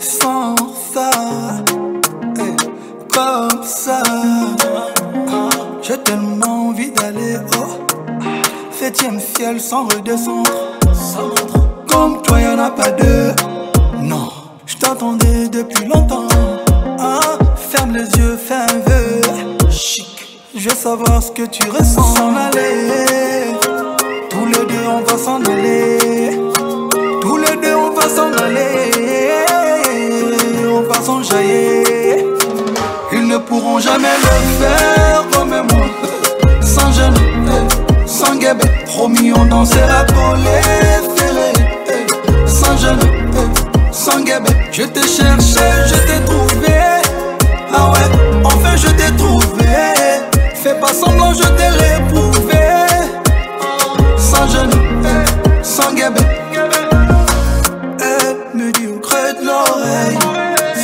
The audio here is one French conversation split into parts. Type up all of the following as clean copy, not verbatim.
sans ça, comme ça. J'ai tellement envie d'aller au 7e ciel sans redescendre. Comme toi y'en a pas deux. Non, je t'attendais depuis longtemps. Ferme les yeux, fais un vœu. Chic, je veux savoir ce que tu ressens. S'en aller, tous les deux on va s'en aller. Tous les deux on va s'en aller. On va s'enjailler. Ils ne pourront jamais le faire comme moi. Sans gêne, sans guébé. Promis on dansera pour les ferrer. Sans gêne, sans guébé. Je t'ai cherché, je t'ai trouvé. Ah ouais, enfin je t'ai trouvé. Fais pas semblant, je t'ai réprouvé. Sans gêne, sans guébé. Elle me dit au creux de l'oreille,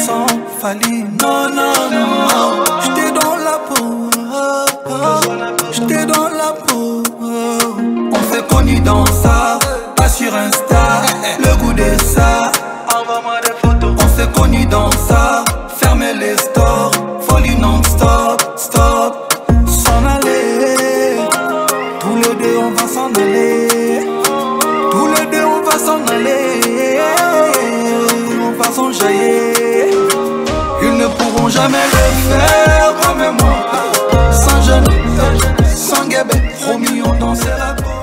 sans faillir, non, non, non. J'étais dans la peau, j'étais dans la peau. On s'est connus dans ça, pas sur Insta, le goût de ça. Envoie-moi des photos. On s'est connus dans ça, fermez les stores, folie non-stop, stop. S'en aller, tous les deux on va s'en aller. Tous les deux on va s'en aller. On va s'enjailler. Ils ne pourront jamais le faire comme moi. Sans gêne, sans guébé. Promis on dansera pour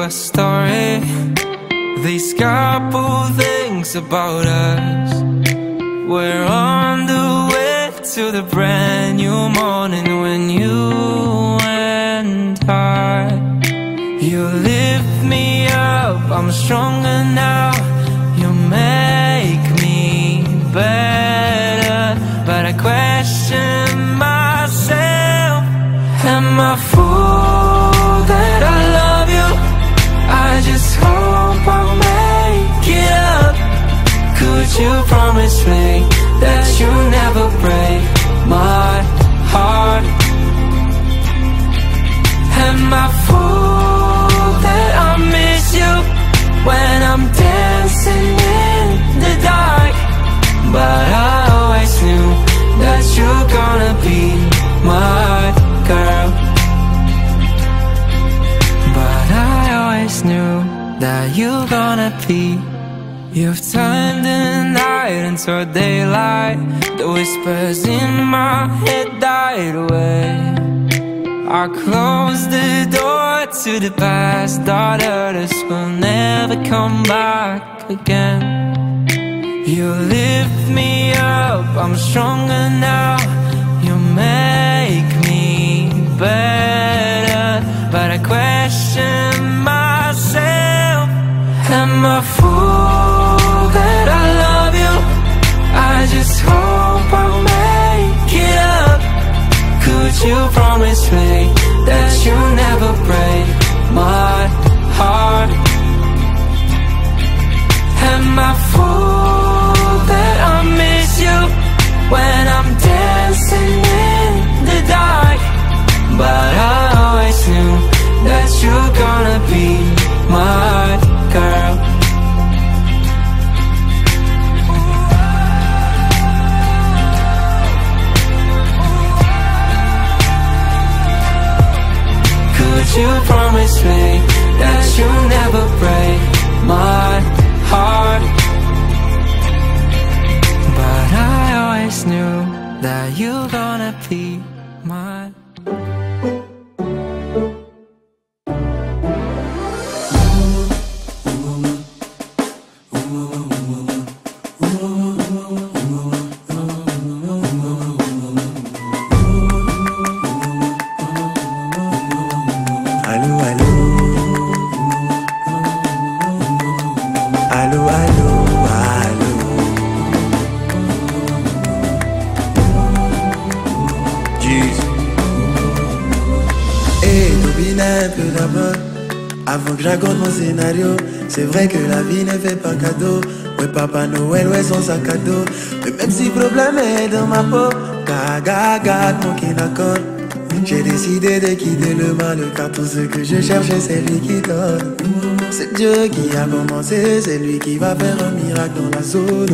a story. These couple things about us. We're on the way to the brand new morning when you and you lift me up, I'm stronger now. You make me better, but I question myself. Am I fool that I love you? I just hope I'll make it up. Could you promise me that you'll never break my heart? Am I fool that I miss you when I'm dancing in the dark? But I always knew that you're gonna be my girl. But I always knew that you're gonna be. You've turned the night into daylight. The whispers in my head died away. I closed the door to the past. Thought this will never come back again. You lift me up, I'm stronger now. You make me better, but I question myself. Am I fool that I love you? I just hope I'll make it up. Could you promise me that you'll never break my heart? Am I fool that I miss you when I'm dancing in the dark? But I always knew that you're gonna be my girl. Could you promise me that you'll never break my heart? But I always knew that you're gonna be mine. Avant que je raconte mon scénario, c'est vrai que la vie ne fait pas cadeau. Ouais, Papa Noël, ouais, son sac à dos. Mais même si le problème est dans ma peau, gaga, mon qui d'accord. J'ai décidé de quitter le mal, car tout ce que je cherchais, c'est lui qui donne. C'est Dieu qui a commencé, c'est lui qui va faire un miracle dans la zone.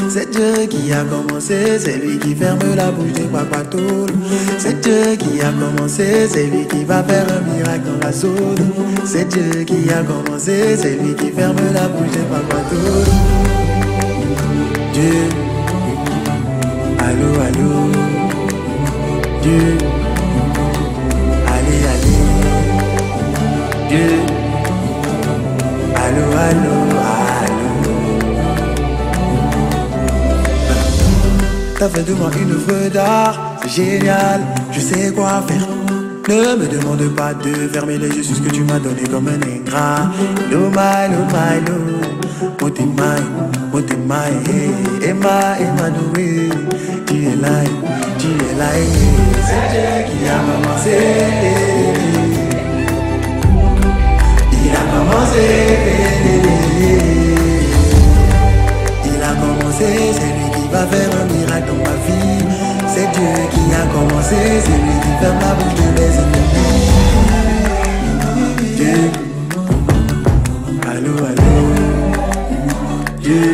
C'est Dieu qui a commencé, c'est lui qui ferme la bouche des papatoules. C'est Dieu qui a commencé, c'est lui qui va faire un miracle dans la zone. C'est Dieu qui a commencé, c'est lui qui ferme la bouche des papatoules. Dieu, allô, allô, Dieu, allez, allez, Dieu, allô, allô, allô. T'as fait de moi une œuvre d'art, c'est génial, je sais quoi faire. Ne me demande pas de fermer les yeux sur ce que tu m'as donné comme un ingrat. No my, no my, no. Motemai, motemai, Emma, Emma, Noé. Tu es là, tu es là. C'est Dieu qui a commencé. Il a commencé. Il a commencé, c'est lui qui va faire un miracle dans ma vie. C'est Dieu qui a commencé, c'est lui qui ferme la bouche de mes ennemis. Dieu, allô, allô, Dieu,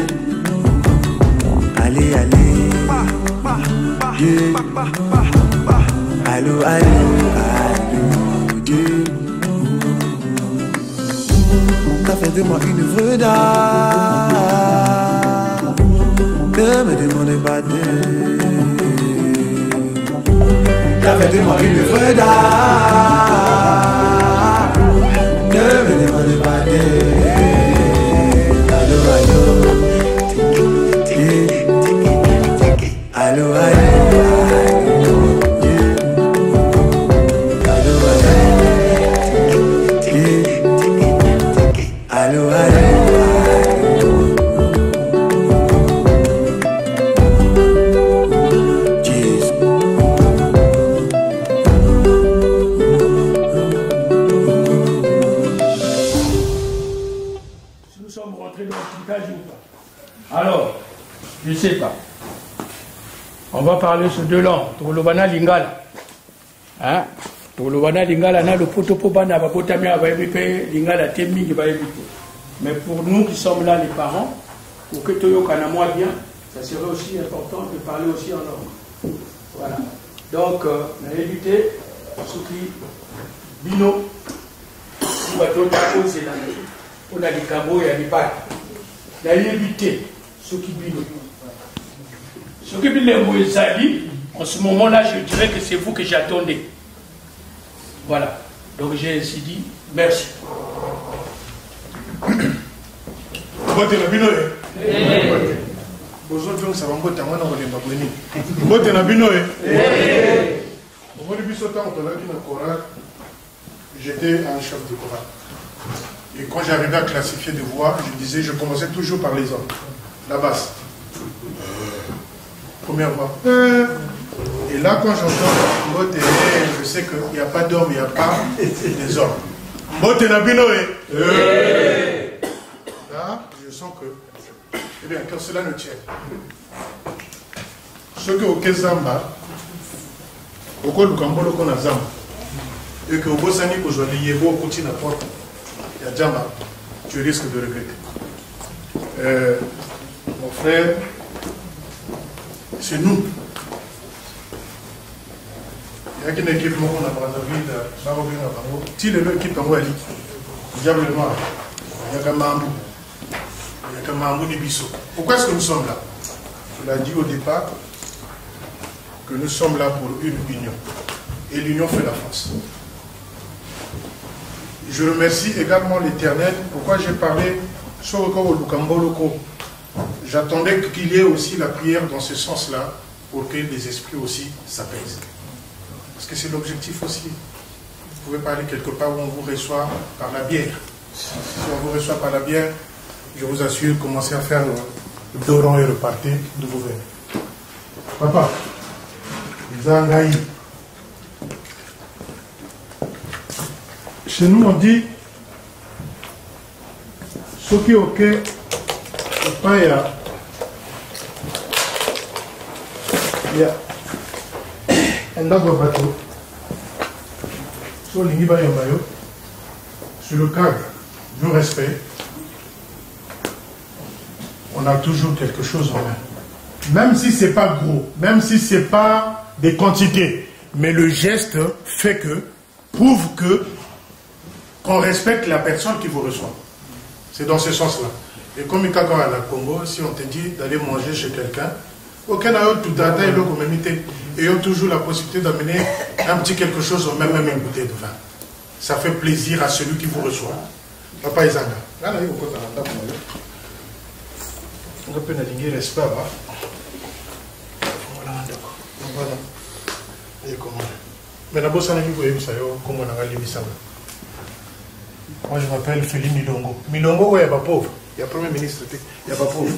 allez, allez, Dieu, allô, allô, allô, Dieu. T'as fait de moi une œuvre d'art. Ne me demande pas de. T'as fait de moi une œuvre d'art. Ne me demande pas de. Allô, allô, allô, allô, allô, allô. Alors, je ne sais pas. On va parler sur deux langues. Tolobana Lingala. Hein? Tolobana Lingala, na le potopobana, babotamia, va éviter Lingala, Temi, va éviter. Mais pour nous qui sommes là, les parents, pour que Toyo Kanamoi bien, ça serait aussi important de parler aussi en langue. Voilà. Donc, on a évité ce qui, Bino, on va tout c'est là. On a des cabots et des pâtes. On a évité ce qui Bino. Ce qui Bino Zali, en ce moment-là, je dirais que c'est vous que j'attendais. Voilà. Donc j'ai ainsi dit, merci. Bote na bino e. Bozo donc ça va ngota mwana ko lemba bweni. Bote na bino e. Au début ce temps on a qui na chorale, j'étais un chef de chorale. Et quand j'arrivais à classifier des voix, je disais, je commençais toujours par les hommes. La basse. Première voix. Et là, quand j'entends Bote, je sais qu'il n'y a pas d'hommes, il n'y a pas des hommes. Bote na bino e. Là, je sens que, eh bien, quand cela ne tient. Ce que au Kezamba, au Kolukambolo qu'on a Zamba, et que au Bosani, que je l'ai yébo, au côté de la porte, il y a Djamba, tu risques de regretter. Mon frère, c'est nous. Il y a une équipe, on a Brazzaville, si les deux équipes en Wali, Diable Noir, il y a Kamambou. Pourquoi est-ce que nous sommes là? Je l'ai dit au départ que nous sommes là pour une union. Et l'union fait la force. Je remercie également l'Éternel. Pourquoi j'ai parlé sur le Lukamboloko? J'attendais qu'il y ait aussi la prière dans ce sens-là pour que les esprits aussi s'apaisent. Parce que c'est l'objectif aussi. Vous pouvez parler quelque part où on vous reçoit par la bière. Si on vous reçoit par la bière, je vous assure, commencez à faire le doron et repartez de vous venir. Papa, Zangaï. Chez nous, on dit ce qui est ok, pas il y a un arbre bateau. sur le cadre du respect, on a toujours quelque chose en main. Même si ce n'est pas gros, même si ce n'est pas des quantités, mais le geste fait que, prouve que, qu'on respecte la personne qui vous reçoit. C'est dans ce sens-là. Et comme il y a à la Congo, si on te dit d'aller manger chez quelqu'un, aucun n'a tout data et le communauté. Et ils ont toujours la possibilité d'amener un petit quelque chose, ou même une bouteille de vin. Ça fait plaisir à celui qui vous reçoit. Papa Isanga. Là, il y a un peu de respect. Voilà, d'accord. Voilà. Et comment? Mais d'abord, ça n'a pas comment on a mis ça. Moi, je m'appelle Félix Milongo. Milongo, il n'y a pas pauvre. Il y a Premier ministre, il n'y a pas pauvre.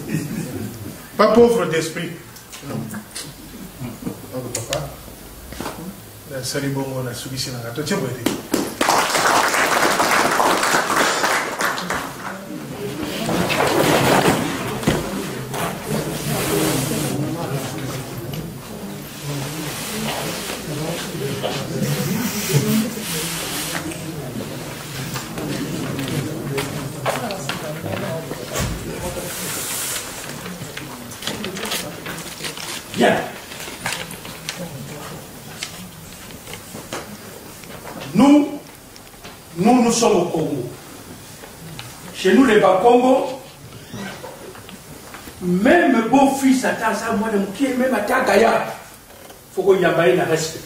Pas pauvre d'esprit. Non. Donc, papa, salut bon, on a subi si on a tiens, vous aider. Bien. Nous sommes au Congo. Chez nous, les Bas-Congo, même beau-fils, attends ça, moi, même attends Gaïa, il faut qu'il y ait un respect.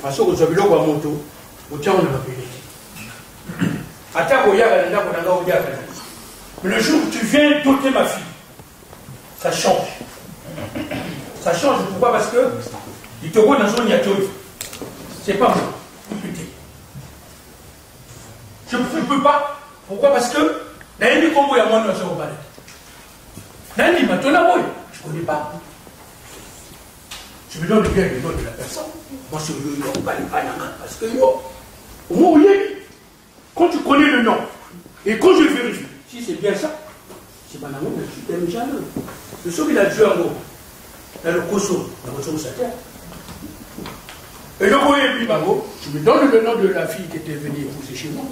Parce que vous avez le moto, vous tiens, on a appelé. Attends, mais le jour où tu viens doter ma fille, ça change. Ça change, pourquoi? Parce que il te voit dans son yato. C'est pas moi. Je ne peux pas. Pourquoi? Parce que Naïmi Combo et moi, nous sommes au palais. Naïmi, maintenant, je ne connais pas. Je me donne bien le nom de la personne. Moi, je ne connais pas. Parce que au moins, oui, quand tu connais le nom, et quand je vérifie, si c'est bien ça, c'est pas la même, je t'aime jamais. Le soir, il a joué en gros. Dans le Koso, dans votre terre. Et le voyez, puis Mago, tu me donnes le nom de la fille qui était venue épouser chez moi,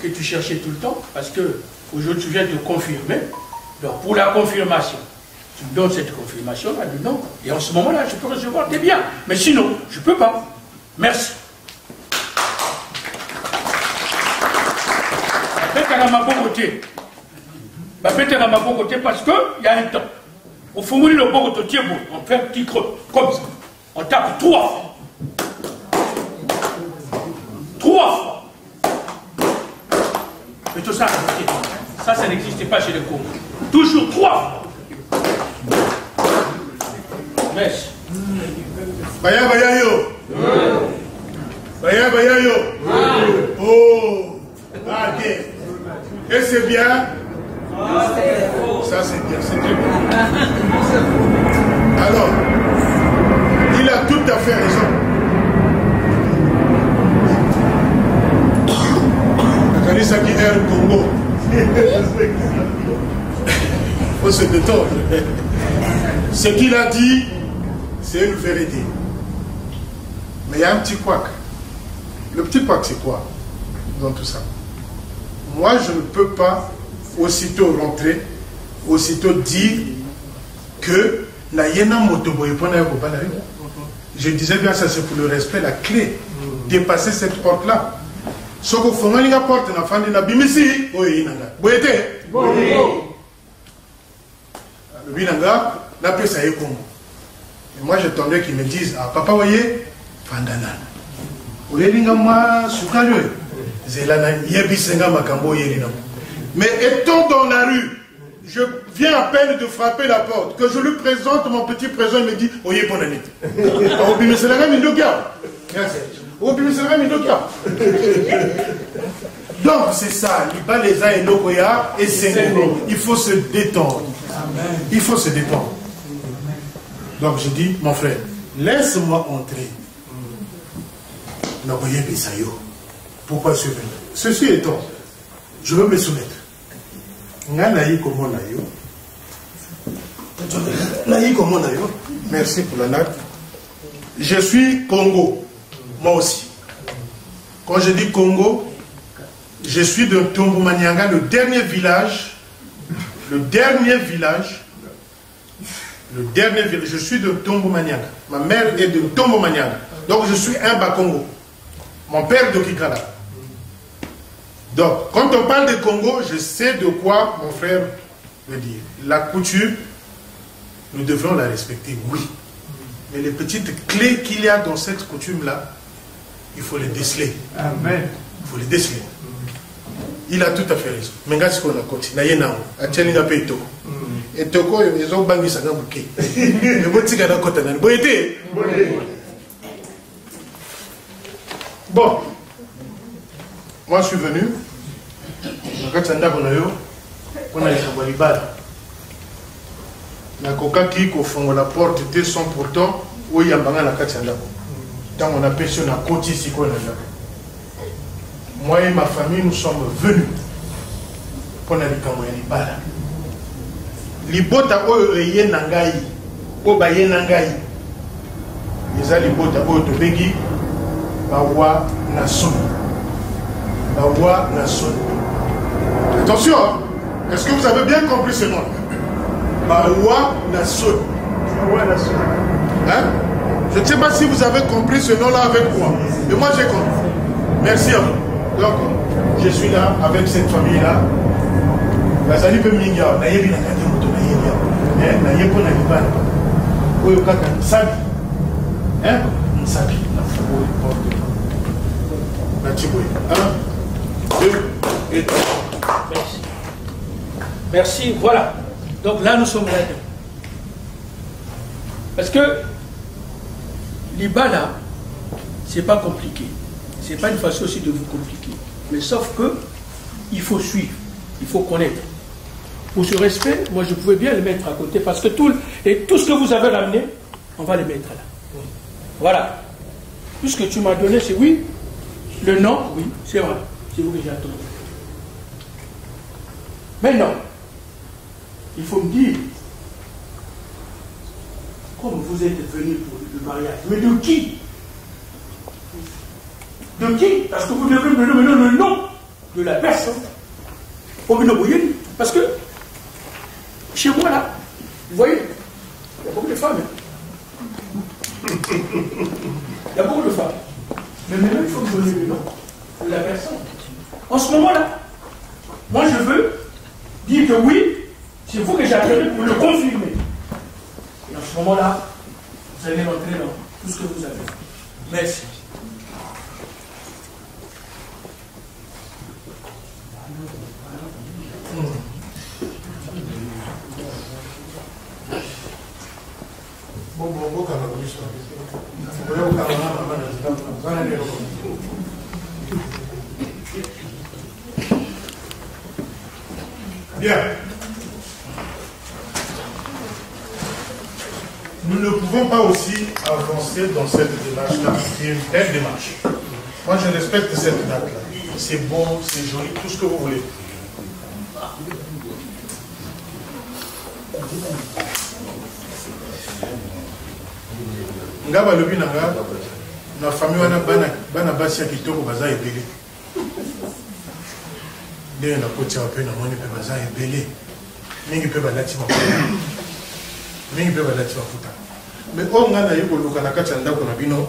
que tu cherchais tout le temps, parce que aujourd'hui tu viens de confirmer. Donc pour la confirmation, tu me donnes cette confirmation-là, du nom, et en ce moment-là, je peux recevoir tes biens. Mais sinon, je ne peux pas. Merci. Peut-être à ma bonne côté. Peut-être à ma bonne côté parce qu'il y a un temps. Au fond, le bon côté, on fait un petit creux, comme ça. On tape 3 fois. 3 fois. Mais tout ça, ça n'existait pas chez les Congos. Toujours 3 fois. Merci. Baya baya yo. Baya baya yo. Oh. Ah, ok. Et c'est bien. Ça c'est bien, c'est très bien. Alors, il a tout à fait raison. Kalisa qui est le Congo. Il faut se détendre. Ce qu'il a dit, c'est une vérité. Mais il y a un petit couac. Le petit couac, c'est quoi dans tout ça? Moi, je ne peux pas aussitôt rentrer, aussitôt dire que la yena motoboy. Je disais bien ça, c'est pour le respect, la clé. Dépasser cette porte-là. Ce que vous faites, la porte, la fin de la bimisi, oui, vous êtes. Le binanga, la paix, ça y est comme. Et moi, j'attendais qu'ils me disent, ah, papa, voyez, Fandana. Vous voyez, moi, Soukalue. Zelana, Yebisenga, Makambo, Yelina. Mais étant dans la rue, je viens à peine de frapper la porte, que je lui présente mon petit présent, il me dit, oye, bonne année. Donc c'est ça, Libaleza et Lokoya et Sengo. Il faut se détendre. Il faut se détendre. Donc je dis, mon frère, laisse-moi entrer. Naboye Bisayo. Pourquoi je suis venu? Ceci étant, je veux me soumettre. Merci pour la note. Je suis Congo. moi aussi. Quand je dis Congo, je suis de Tombo-Manyanga, le dernier village, je suis de Tombo-Manyanga. Ma mère est de Tombo-Manyanga. Donc je suis un Bakongo. Mon père de Kikala. Donc, quand on parle de Congo, je sais de quoi mon frère veut dire. La coutume, nous devons la respecter, oui. Mais les petites clés qu'il y a dans cette coutume-là, il faut les déceler. Amen. Il faut les déceler. Il a tout à fait raison. Mais regarde ce qu'on a continué. Il y a un tchélinga peto. Et toko, ils ont bangi ça dans le bouquet. Le bouti gana kota nan. Boyete. Bon. Moi, je suis venu. On a les balles. Na kokaki ko fongo la porte était sans pourtant où il y a banga la katianda. Tant on a pêché na koti siko na là. Moi et ma famille nous sommes venus pour na likambo ya libala. Libota oyo eye nangai o baye nangai. Eza libota oyo to bengi bawa na son. Bawa na son. Attention, est-ce que vous avez bien compris ce nom? Bawa Nasson. Hein? Je ne sais pas si vous avez compris ce nom-là avec moi. Mais moi j'ai compris. Merci à vous. Donc, je suis là avec cette famille-là. Bazali pe minga, na yebi na kati moto na yebi. Na yepo na libana. Oyo kaka nsabi. Hein? Nsabi na fubo porte. Na tiboy. 1, 2 et 3. Merci. Merci, voilà. Donc là, nous sommes là. Parce que l'Ibala, c'est pas compliqué. C'est pas une façon aussi de vous compliquer. Mais sauf que il faut suivre, il faut connaître. Pour ce respect, moi je pouvais bien le mettre à côté parce que tout ce que vous avez ramené, on va le mettre là. Voilà. Tout ce que tu m'as donné, c'est oui. Le nom, oui, c'est vrai. C'est vous que j'ai attendu. Mais non. Il faut me dire, comme vous êtes venu pour le mariage, mais de qui? De qui? Parce que vous devez me donner le nom de la personne. Parce que chez moi là, vous voyez, il y a beaucoup de femmes. Il y a beaucoup de femmes. Mais maintenant, il faut me donner le nom de la personne. En ce moment-là, moi je veux dire que oui, c'est vous que j'ai appelé pour le confirmer. Et en ce moment-là, vous allez rentrer dans tout ce que vous avez. Merci. Bien. Nous ne pouvons pas aussi avancer dans cette démarche-là, qui est une belle démarche. Moi, je respecte cette date-là. C'est beau, c'est joli, tout ce que vous voulez. Ngaba lobi nanga na famille wana bana basi ya kitoko baza ebele. Nde na kotia pe na moni pe baza ebele. Mingi pe balati mafuta. Mingi pe balati mafuta. Mais on nga na yiko luka na kati ya ndako na bino.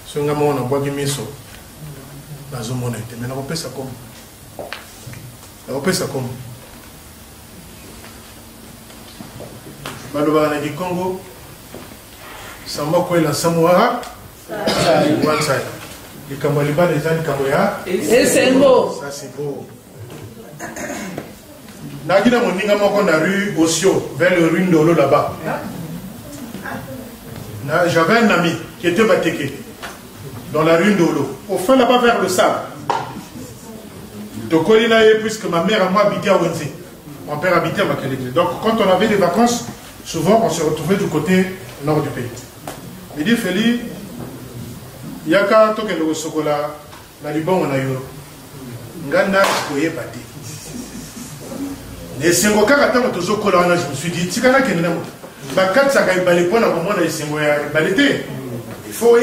So nga mona bwagi miso. Nazo mona ete mais na kopesa komo. Na kopesa komo. Baloba na ki Congo. Samba kwela Samoa. One side. Les Kamaliba, les gens Kamoya. Et c'est beau. Ça c'est beau. Nagina Moninga Moko na rue Osio, vers le rue Ndolo là-bas. J'avais un ami qui était Bateke, dans la rue Ndolo. Au fond là-bas vers le sable. Donc puisque ma mère et moi habitait à Wenze. Mon père habitait à Makelele. Donc quand on avait des vacances, souvent on se retrouvait du côté nord du pays. Il dit Feli, Yaka toke le sokola na libongo na yo. Nganda koye pati. Les sengo kaka tango tozo kola wana je me suis dit tikana kenena mo. Ba katsa ka ibale pona ko mona sengo ya balete. Il faut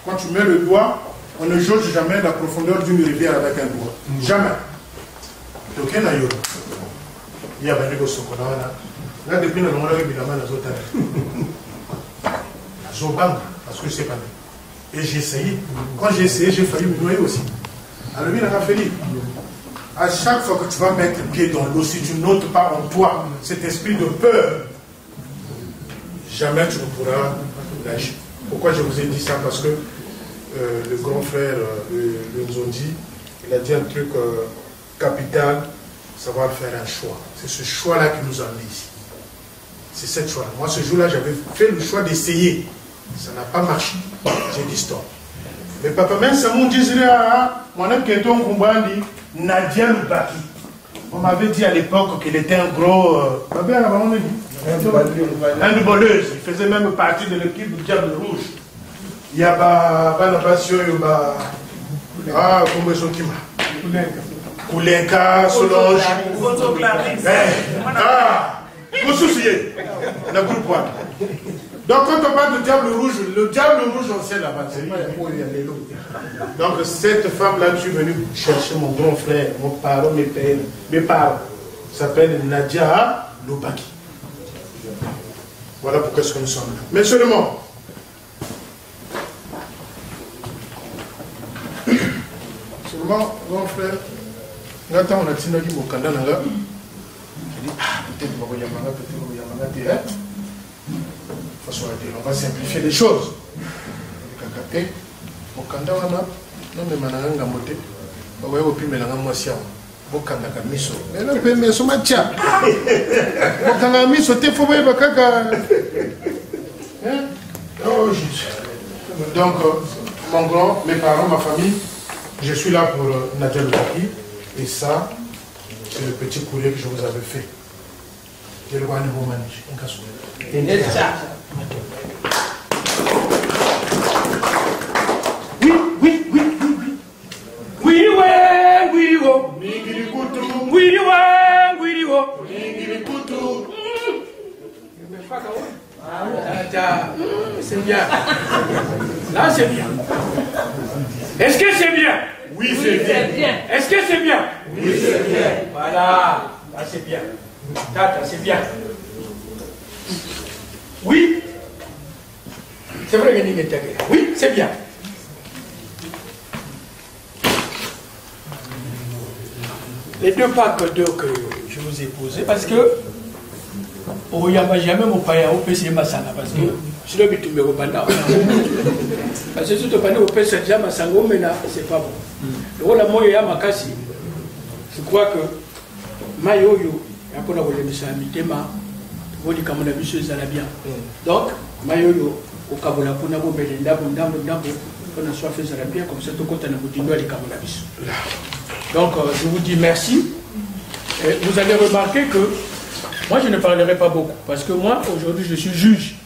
quand tu mets le doigt, on ne jauge jamais la profondeur d'une rivière avec un doigt. Jamais. Donc, il y a un il y a un sokola là depuis le moment où il y a un parce que c'est pas et j'ai essayé. Quand j'ai essayé, j'ai failli me noyer aussi. Alors, il a fallu. À chaque fois que tu vas mettre le pied dans l'eau, si tu n'ôtes pas en toi cet esprit de peur, jamais tu ne pourras lâcher. Pourquoi je vous ai dit ça? Parce que le grand frère le Nzondi, il a dit un truc capital, savoir faire un choix. C'est ce choix-là qui nous a mis ici. C'est cette choix-là. Moi, ce jour-là, j'avais fait le choix d'essayer. Ça n'a pas marché. J'ai dit stop. Mais papa, même ça m'a dit, mon ami qui était en combat, Nadia Lubaki. On m'avait dit à l'époque qu'il était un gros. Un voleuse. Il faisait même partie de l'équipe du Diable Rouge. Il y a la passion, comme Sokima. Koulenka, Solange. Vous souciez. Le groupe quoi. Donc quand on parle de Diable Rouge, le Diable Rouge, on sait là-bas. Donc cette femme-là, je suis venue chercher mon grand frère, mon parent, mes parents. S'appelle Nadia Lubaki. Voilà pourquoi nous sommes là. Mais seulement, grand frère, quand on a dit au Canada, j'ai dit, peut-être on va simplifier les choses. Au Canada, non mais mananga moté, on va au plus mélanger moi si on Bokanga miso. Mais là, mais so macha. Bokanga miso te faut pas kaka. Oh Jésus. Donc mon grand, mes parents, ma famille, je suis là pour Nadia Lubaki et ça c'est le petit poulet que je vous avais fait. Je le vois en niveau manage. C'est bien. Là, c'est bien. Est-ce que c'est bien? Oui, c'est bien. Est-ce que c'est bien? Oui, c'est bien. Voilà. Là, c'est bien. Tata, c'est bien. Oui. C'est vrai que tu oui, c'est bien. Les deux packs d'eau que je vous ai posés, parce que il n'y a jamais mon père au PC Masanga, parce que je l'ai mis au Banda. Parce que si tu parles au PC Masanga, c'est pas bon. Donc, la moya Makasi, je crois que Mayoyo, il y a un peu de mitema, vous dites comme on a vu sur bien. Donc, Mayoyo, au Kabola, pour nous mettre d'abord, on a soit fait ça bien, comme ça, tout compte à nous dire les Kamolabis. Donc, je vous dis merci. Et vous allez remarquer que moi, je ne parlerai pas beaucoup, parce que moi, aujourd'hui, je suis juge.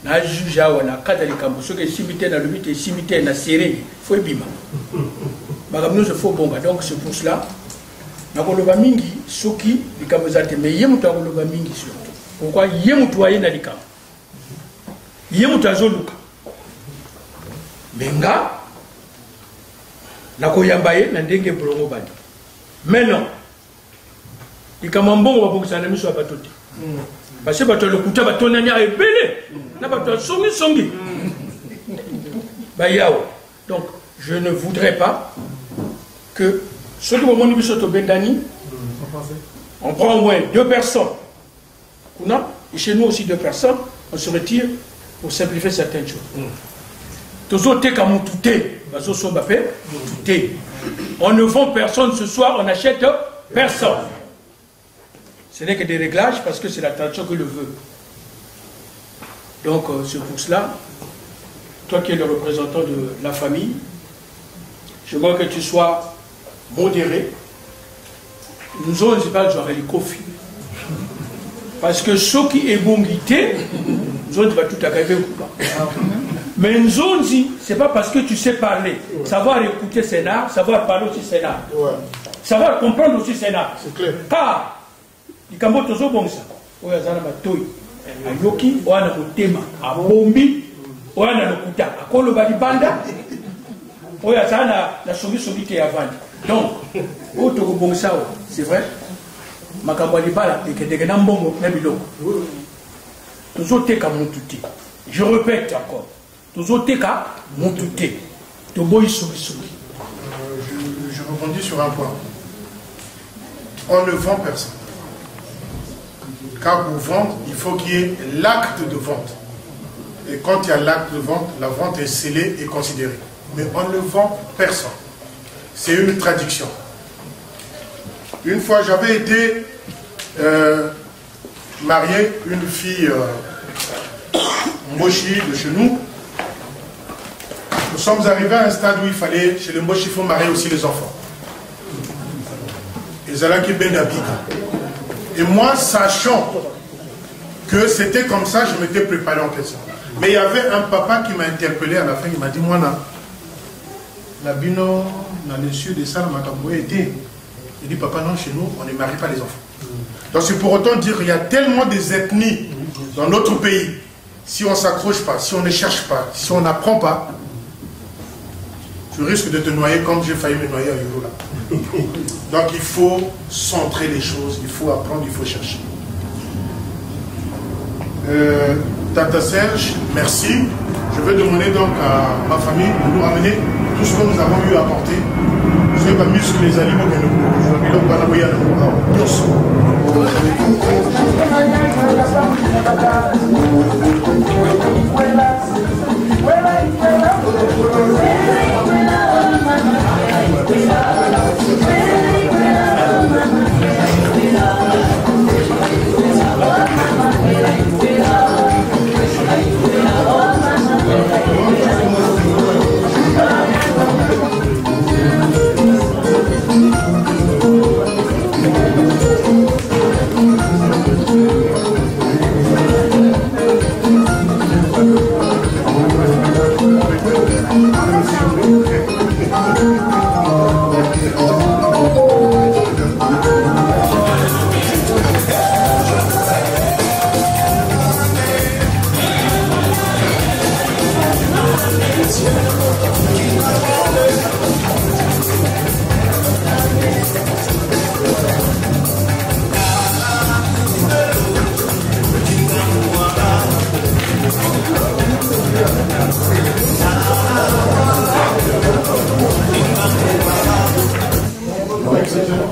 Na juge à wana kata les camps, ceux qui s'imitent dans le mythe et s'imitent dans la série, il faut bima. Nous, il faut bonga. Donc, c'est pour cela. Nakoloba mingi, soki, les kamozate, mais yemuta koloba mingi surtout. Pourquoi yemutoye na likam? Yemuta zoluka. Menga, nakoyambaye na ndenge bolongo bani. Mais non. Il y a un bon rapport qui est battu. Parce que le coup de bâton est belé. Donc, je ne voudrais pas que ceux qui vont nous au Bendani, on prend au moins 2 personnes. Et chez nous aussi 2 personnes, on se retire pour simplifier certaines choses. Tous autres comme tout on ne vend personne ce soir, on n'achète personne. Ce n'est que des réglages parce que c'est la tradition qui le veut. Donc, c'est pour cela, toi qui es le représentant de la famille, je veux que tu sois modéré. Nous avons pas joué les coffres. Parce que ceux qui est bon guité, nous avons tout à fait. Mais nous avons dit, ce n'est pas parce que tu sais parler, savoir écouter Sénat, savoir parler aussi Sénat, savoir comprendre aussi Sénat. C'est clair. Car, il y a un yoki wana motema abombi oya na lokuta akoloba libanda oya ça na sobi te avandi donc o to ko bongisa c'est vrai makambo libala deke na mbongo na biloko tozoteka mutu te. Je répète encore tozoteka mutu te toboyi sobi. Je rebondis sur un point. On ne vend personne. Car pour vendre, il faut qu'il y ait l'acte de vente. Et quand il y a l'acte de vente, la vente est scellée et considérée. Mais on ne vend personne. C'est une traduction. Une fois, j'avais été marié, une fille Mboshi de chez nous. Nous sommes arrivés à un stade où il fallait, chez les Mboshi, il faut marier aussi les enfants. Et moi, sachant que c'était comme ça, je m'étais préparé en question. Mais il y avait un papa qui m'a interpellé à la fin, il m'a dit, moi, la bino, dans les cieux des salles, il dit, papa, non, chez nous, on ne marie pas les enfants. Donc c'est pour autant dire qu'il y a tellement des ethnies dans notre pays. Si on ne s'accroche pas, si on ne cherche pas, si on n'apprend pas, tu risques de te noyer comme j'ai failli me noyer à Yoro là. Donc il faut centrer les choses, il faut apprendre, il faut chercher. Tata Serge, merci. Je vais demander donc à ma famille de nous ramener tout ce que nous avons eu à apporter. Je vais pas muscler les animaux que nous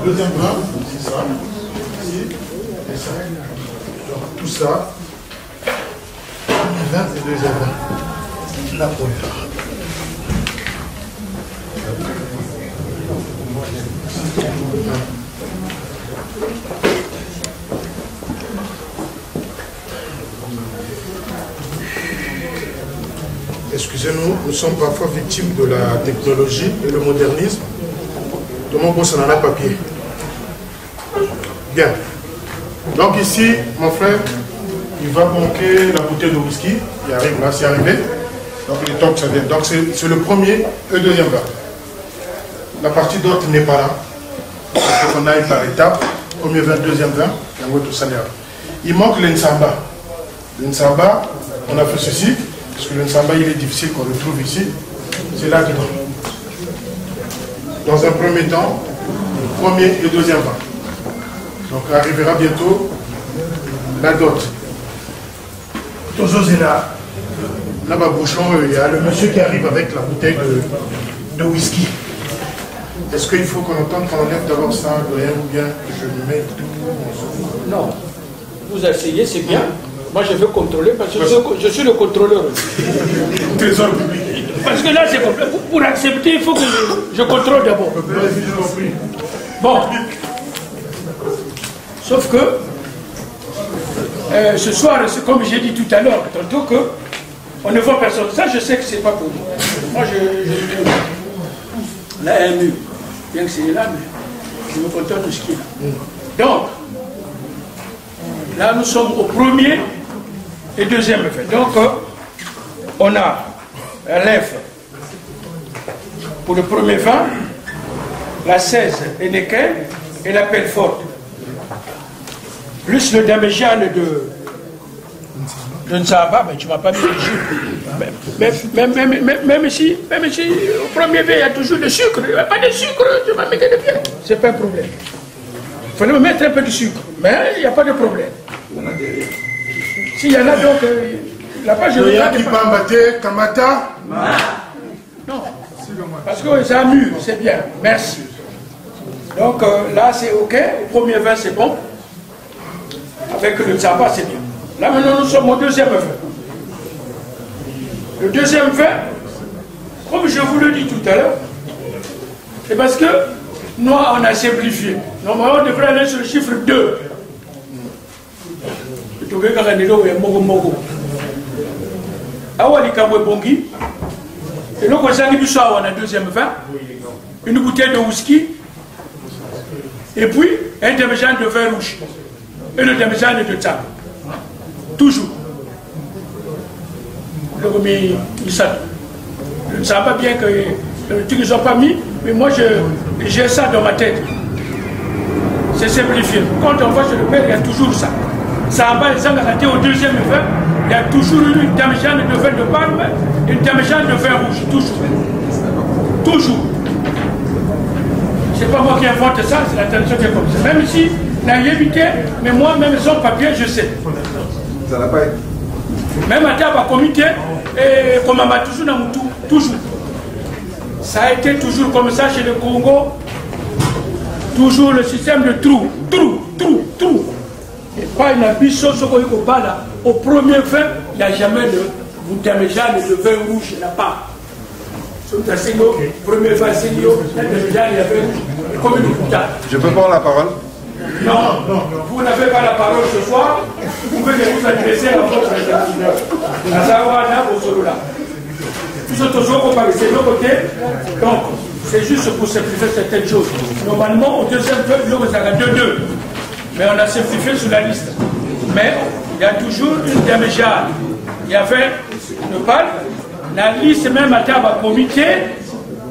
deuxième bras, c'est ça. Ici, et ça. Donc tout ça. Premier 20 et deuxième 20. La première. Excusez-nous, nous sommes parfois victimes de la technologie et le modernisme. De mon boss, on en a papier. Bien. Donc ici, mon frère, il va manquer la bouteille de whisky. Il arrive là, c'est arrivé. Donc il est temps que ça vienne. Donc c'est le premier et le deuxième verre. La partie d'autre n'est pas là. Il faut qu'on aille par étapes. Premier vin, deuxième vin, et on va tout ça là. Il manque l'ensamba. L'ensamba, on a fait ceci, parce que l'ensamba, il est difficile qu'on le trouve ici. C'est là dedans. Dans un premier temps, premier et deuxième vin. Donc arrivera bientôt la dot. Toujours là. Là-bas, bouchon, il y a le monsieur qui arrive avec la bouteille de whisky. Est-ce qu'il faut qu'on entende qu'on enlève d'abord ça, ou bien je me mets tout? Non. Vous asseyez, c'est bien. Moi, je veux contrôler parce que je suis le contrôleur. Trésor public. Parce que là, c'est complet. Pour accepter, il faut que je contrôle d'abord. Bon. Sauf que, ce soir, c'est comme j'ai dit tout à l'heure, tantôt que on ne voit personne. Ça, je sais que c'est pas pour moi. Moi, la MU, bien que c'est là, mais je me contente de ce qu'il y a. Donc, là, nous sommes au premier et deuxième effet. Donc, on a la lèvre pour le premier vin, la 16 Heineken et la Pelfort. Plus le Daméjane Je ne savais pas, mais tu ne m'as pas mis le sucre. Même si au premier verre, il y a toujours le sucre. Il n'y a pas de sucre, tu m'as mis de bien. Ce n'est pas un problème. Il fallait me mettre un peu de sucre, mais il n'y a pas de problème. S'il y en a donc, là-bas, je regarde. Qui pas battre, Kamata? Non, parce que ça mûr, c'est bien, merci. Donc là, c'est OK, au premier vin, c'est bon. Avec le tsapa, c'est bien. Là, maintenant, nous sommes au deuxième vin. Le deuxième vin, comme je vous le dis tout à l'heure, c'est parce que nous, on a simplifié. Normalement, on devrait aller sur le chiffre 2. Et donc, on a deuxième vin, une bouteille de whisky, et puis un demi-jeanne de vin rouge, et le demi-jeanne de tsap. Toujours. Le remis, je ne sais pas bien que le truc ne soit pas mis, mais moi j'ai ça dans ma tête. C'est simplifié. Quand on va chez le père, il y a toujours ça. Ça va, les engagés au deuxième vin, il y a toujours une demi-jeanne de vin de palme, une demi-jeanne de vin rouge. Toujours. Toujours. C'est pas moi qui invente ça, c'est la tradition qui est comme ça. Même si, n'a évité, mais moi, même sans papier, je sais. Ça n'a pas été. Même à table, à comité, et comme on m'a toujours dans mon tout, toujours. Ça a été toujours comme ça chez le Congo. Toujours le système de trou. Et pas une ambition sur le là. Au premier vin, il n'y a jamais de bouteille de vin rouge, il n'y en a pas. Premier vin, c'est il y a vin rouge, comme une bouteille. Je peux prendre la parole? Non, vous n'avez pas la parole ce soir, vous pouvez vous adresser à votre interlocuteur. À savoir, là, au solo là. Tout autres jours, on parle, c'est de l'autre côté. Donc, c'est juste pour simplifier certaines choses. Normalement, au deuxième peuple, vous avez 2-2. Mais on a simplifié sur la liste. Mais il y a toujours une demi-jeanne. Il y avait une balle. La liste même à table à comité,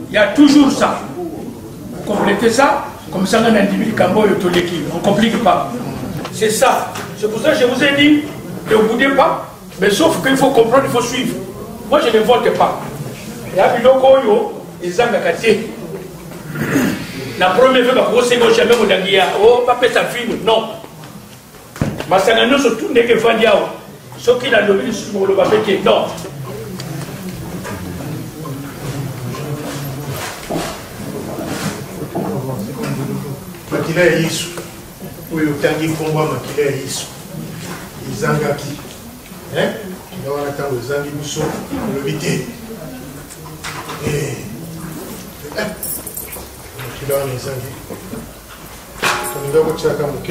il y a toujours ça. Vous complétez ça, comme ça, on a un individu Cambo et Toleki. On ne complique pas. C'est ça. C'est pour ça que je vous ai dit, ne vous boudez pas, mais sauf qu'il faut comprendre, il faut suivre. Moi, je ne vote pas. Il y a des gens qui ont la première fois que vous avez jamais dit, oh, papa, ça filme. Non. Mais ça n'a pas surtout des gens qui ont ce qui a levé sur le papier. Non. Makila ya Yesu. Oui, utangi komba makila ya Yesu. Izangaki. Il y a un temps où les anguilles sont le vité. Et. Il a les anguilles. On doit voir ça comme ok.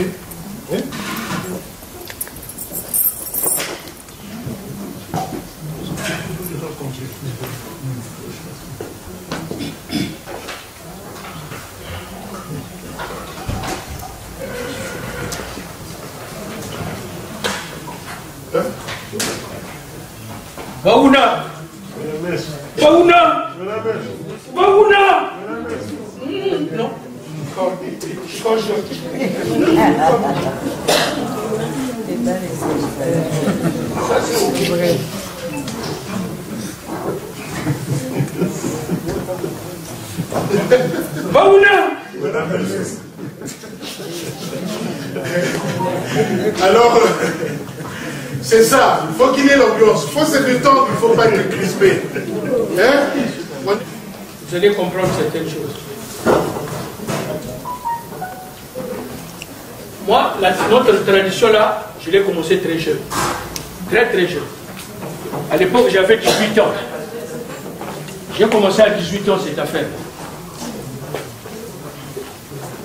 Bauna! Bauna! Bauna! Non. Quand je... Ça c'est vrai. Bauna! Alors, c'est ça, il faut qu'il y ait l'ambiance, il faut se détendre, il ne faut pas être crispé. Vous allez comprendre certaines choses. Moi, notre tradition là, je l'ai commencé très jeune. Très jeune. À l'époque, j'avais 18 ans. J'ai commencé à 18 ans cette affaire.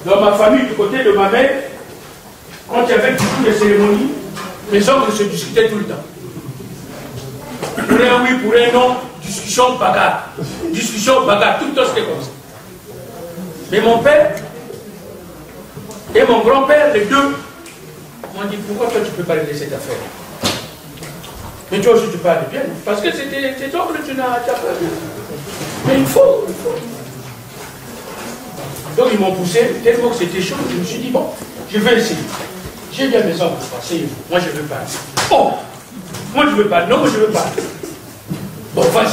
Dans ma famille, du côté de ma mère, quand il y avait toujours des cérémonies, mes oncles se discutaient tout le temps. Pour un oui, pour un non, discussion, bagarre. Discussion, bagarre, tout le temps c'était comme ça. Mais mon père et mon grand-père, les deux, m'ont dit, pourquoi toi tu ne peux pas régler cette affaire? Mais toi aussi tu parles bien, parce que c'était tes oncles, tu n'as pas vu. Mais il faut. Donc ils m'ont poussé, tellement que c'était chaud, je me suis dit, bon, je vais essayer. J'ai bien mes oncles, asseyez-vous, moi je veux pas. Oh! Moi, je veux pas. Non, moi, je veux pas. Bon, vas-y.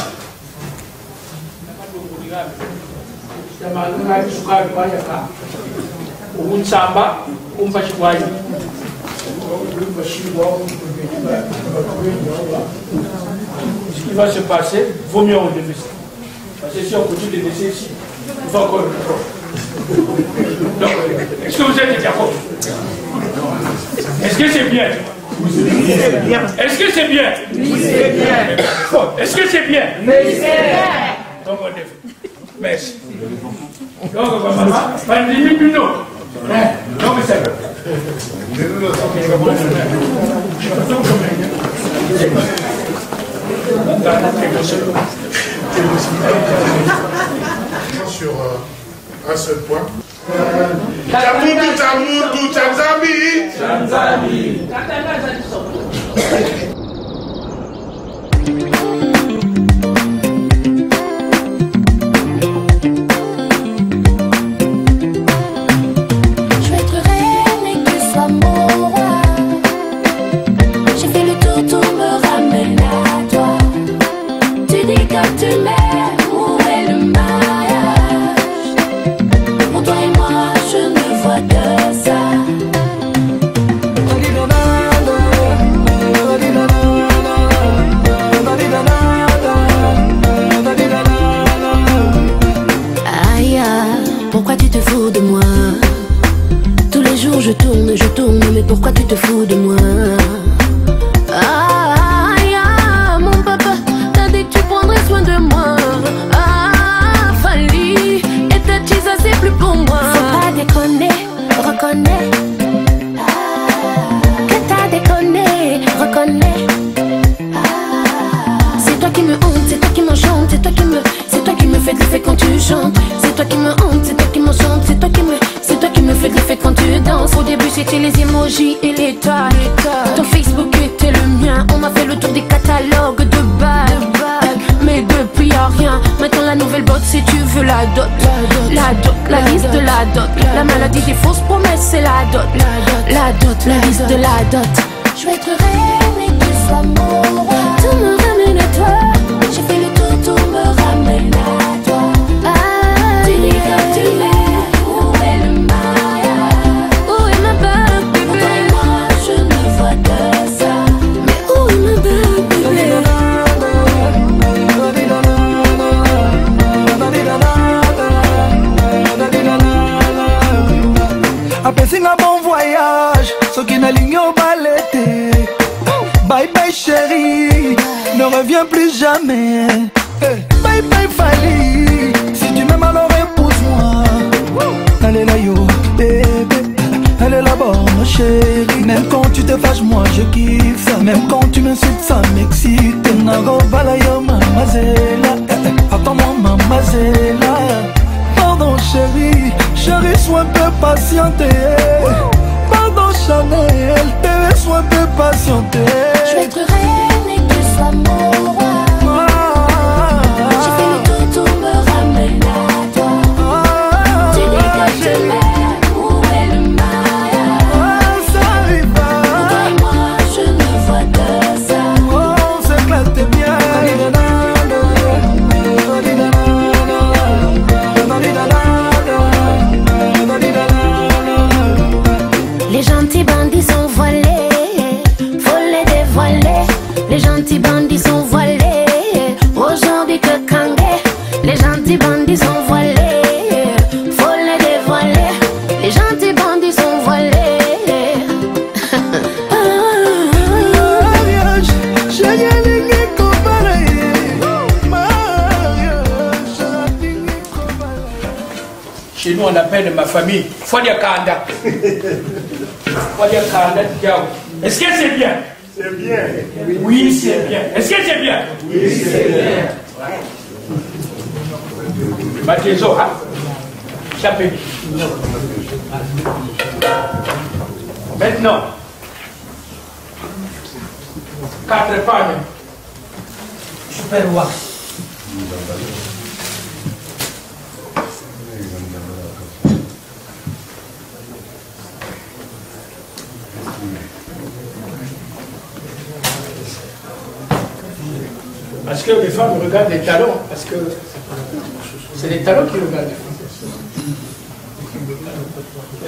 Ce qui va se passer, vaut mieux en laisser. Parce que si on continue de laisser ici, il va encore le prendre. Est-ce que vous êtes d'accord? Est-ce que c'est bien? Est-ce que c'est bien? Oui, c'est bien. Est-ce que c'est bien? Oui, c'est bien. Donc on est. Merci. Donc, maman, pas une limite du nom. Non, mais c'est vrai. Sur un seul point. Tamutu, Tanzanie. Pourquoi tu te fous de moi? Tous les jours je tourne, mais pourquoi tu te fous de moi? Mon papa t'as dit que tu prendrais soin de moi. Fali, et ta tisa c'est plus pour moi. Faut pas déconner, reconnais. Que t'as déconné, reconnais. C'est toi qui me honte, c'est toi qui m'enchante, c'est toi qui me fais de l'effet quand tu chantes. C'est toi qui me honte, c'est toi qui m'enchante, c'est toi qui me fais de l'effet quand tu danses. Au début c'était les emojis et les tags. Ton Facebook était le mien, on m'a fait le tour des catalogues de bagues. Mais depuis y'a rien, maintenant la nouvelle botte c'est tu veux la dot. La liste de la dot. La maladie des fausses promesses c'est la dot. La liste de la dot. Je vais être reine et que tu sois mon roi. Tout me ramène à toi. J'ai fait le tour, tout me ramène à toi. Tu dis que tu l'es. Où est le Maya? Où est ma bague, bébé? Pour toi et moi, je ne vois que ça. Mais où est ma bague, bébé? Apesinga bon voyage, ceux qui n'alignent pas l'été. Bye bye chérie, ne reviens plus jamais. Bye bye Fali, si tu m'aimes alors épouse-moi. Allez là yo, bébé, allez là-bas ma chérie. Même quand tu te fâches moi je kiffe ça. Même quand tu m'insultes ça m'excite. Nago balaya mamazela, attends-moi mamazela. Pardon chérie, chérie sois un peu patientée. Pardon Chanel, bébé sois un peu patientée. Je vais être reine et que tu sois mon roi. J'ai fait le tour, tout me ramène à toi. Tu dis que tu m'aimes, où est le Maya? Ça arrive pas. Pour toi et moi, je ne vois que ça. On s'éclate bien. Les gentils bandits sont voilés, faut les dévoiler. Les gentils bandits sont voilés, aujourd'hui que Kangé. Les gentils bandits sont voilés, faut les dévoiler. Les gentils bandits sont voilés. Chez nous, on appelle ma famille Folia Kanda. Folia Kanda Diao. Est-ce que c'est bien? C'est bien. Oui, c'est bien. Est-ce que c'est bien? Oui, c'est bien. Matezo, hein? Chapé. Maintenant, 4 pannes. Super roi. Parce que les femmes regardent les talons, parce que c'est les talons qui regardent les femmes.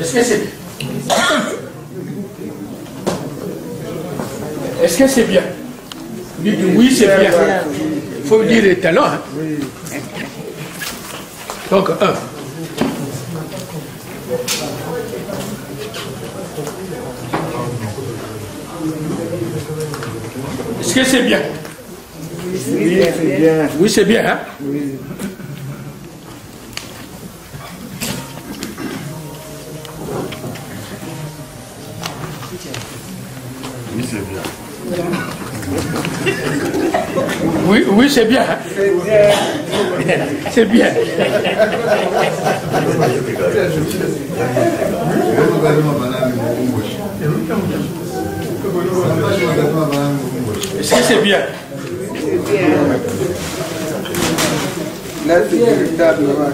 Est-ce que c'est bien? Est-ce que c'est bien? Oui, c'est bien. Il faut dire les talons. Hein? Donc, 1. Est-ce que c'est bien? Oui, c'est bien. Oui, c'est bien. Hein? Oui. Oui, c'est bien. Oui, oui, c'est bien. Hein? C'est bien. Est-ce que c'est bien? Là, c'est véritablement.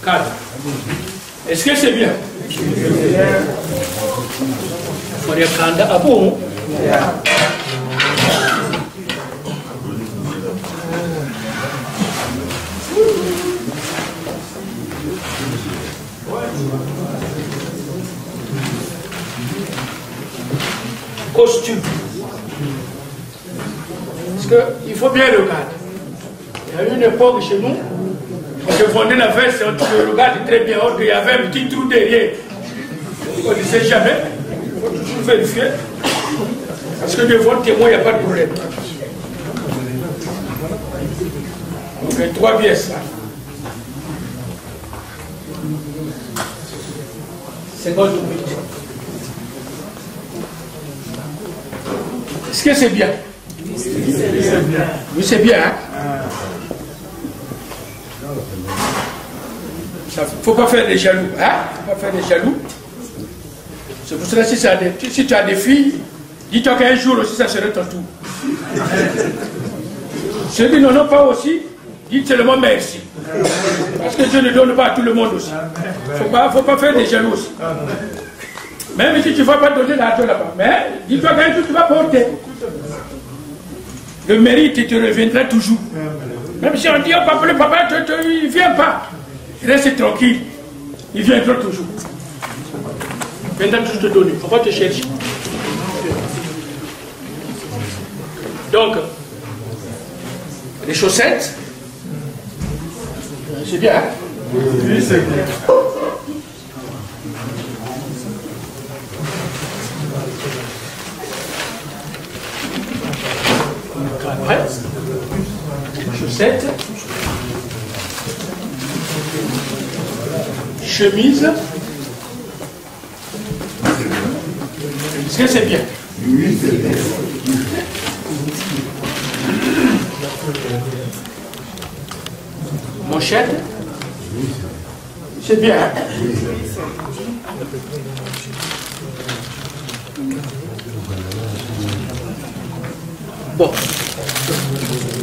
Cadre. Est-ce que c'est bien? Faut dire Kanda à bon. Costume. Parce qu'il faut bien le cadre. Il y a eu une époque chez nous, on se fondait la veste, on le regarde très bien, or qu'il y avait un petit trou derrière. On ne sait jamais, il faut toujours vérifier. Parce que devant le témoin, il n'y a pas de problème. Donc, 3 pièces là. 50 minutes. Est-ce que c'est bien? Oui, c'est bien. Oui, c'est bien. Hein? Il ne faut pas faire des jaloux. Hein? Faut pas faire des jaloux. C'est pour cela, si tu as des filles, dis-toi qu'un jour aussi, ça serait ton tour. Ceux qui n'en ont pas aussi, dites seulement merci. Parce que Dieu ne donne pas à tout le monde aussi. Il ne faut pas faire des jaloux aussi. Même si tu ne vas pas donner l'argent là-bas. Mais dis-toi qu'un jour, tu vas porter. Le mérite te reviendra toujours. Même si on dit, oh papa, le papa, il ne vient pas. Reste tranquille. Il viendra toujours. Il viendra toujours te donner. Il ne faut pas te chercher. Donc, les chaussettes, c'est bien. Hein? Oui, c'est bien. Après, chaussettes, chemise. Est-ce que c'est bien? Oui, c'est bien. Manchette. C'est bien. Hein? Bon.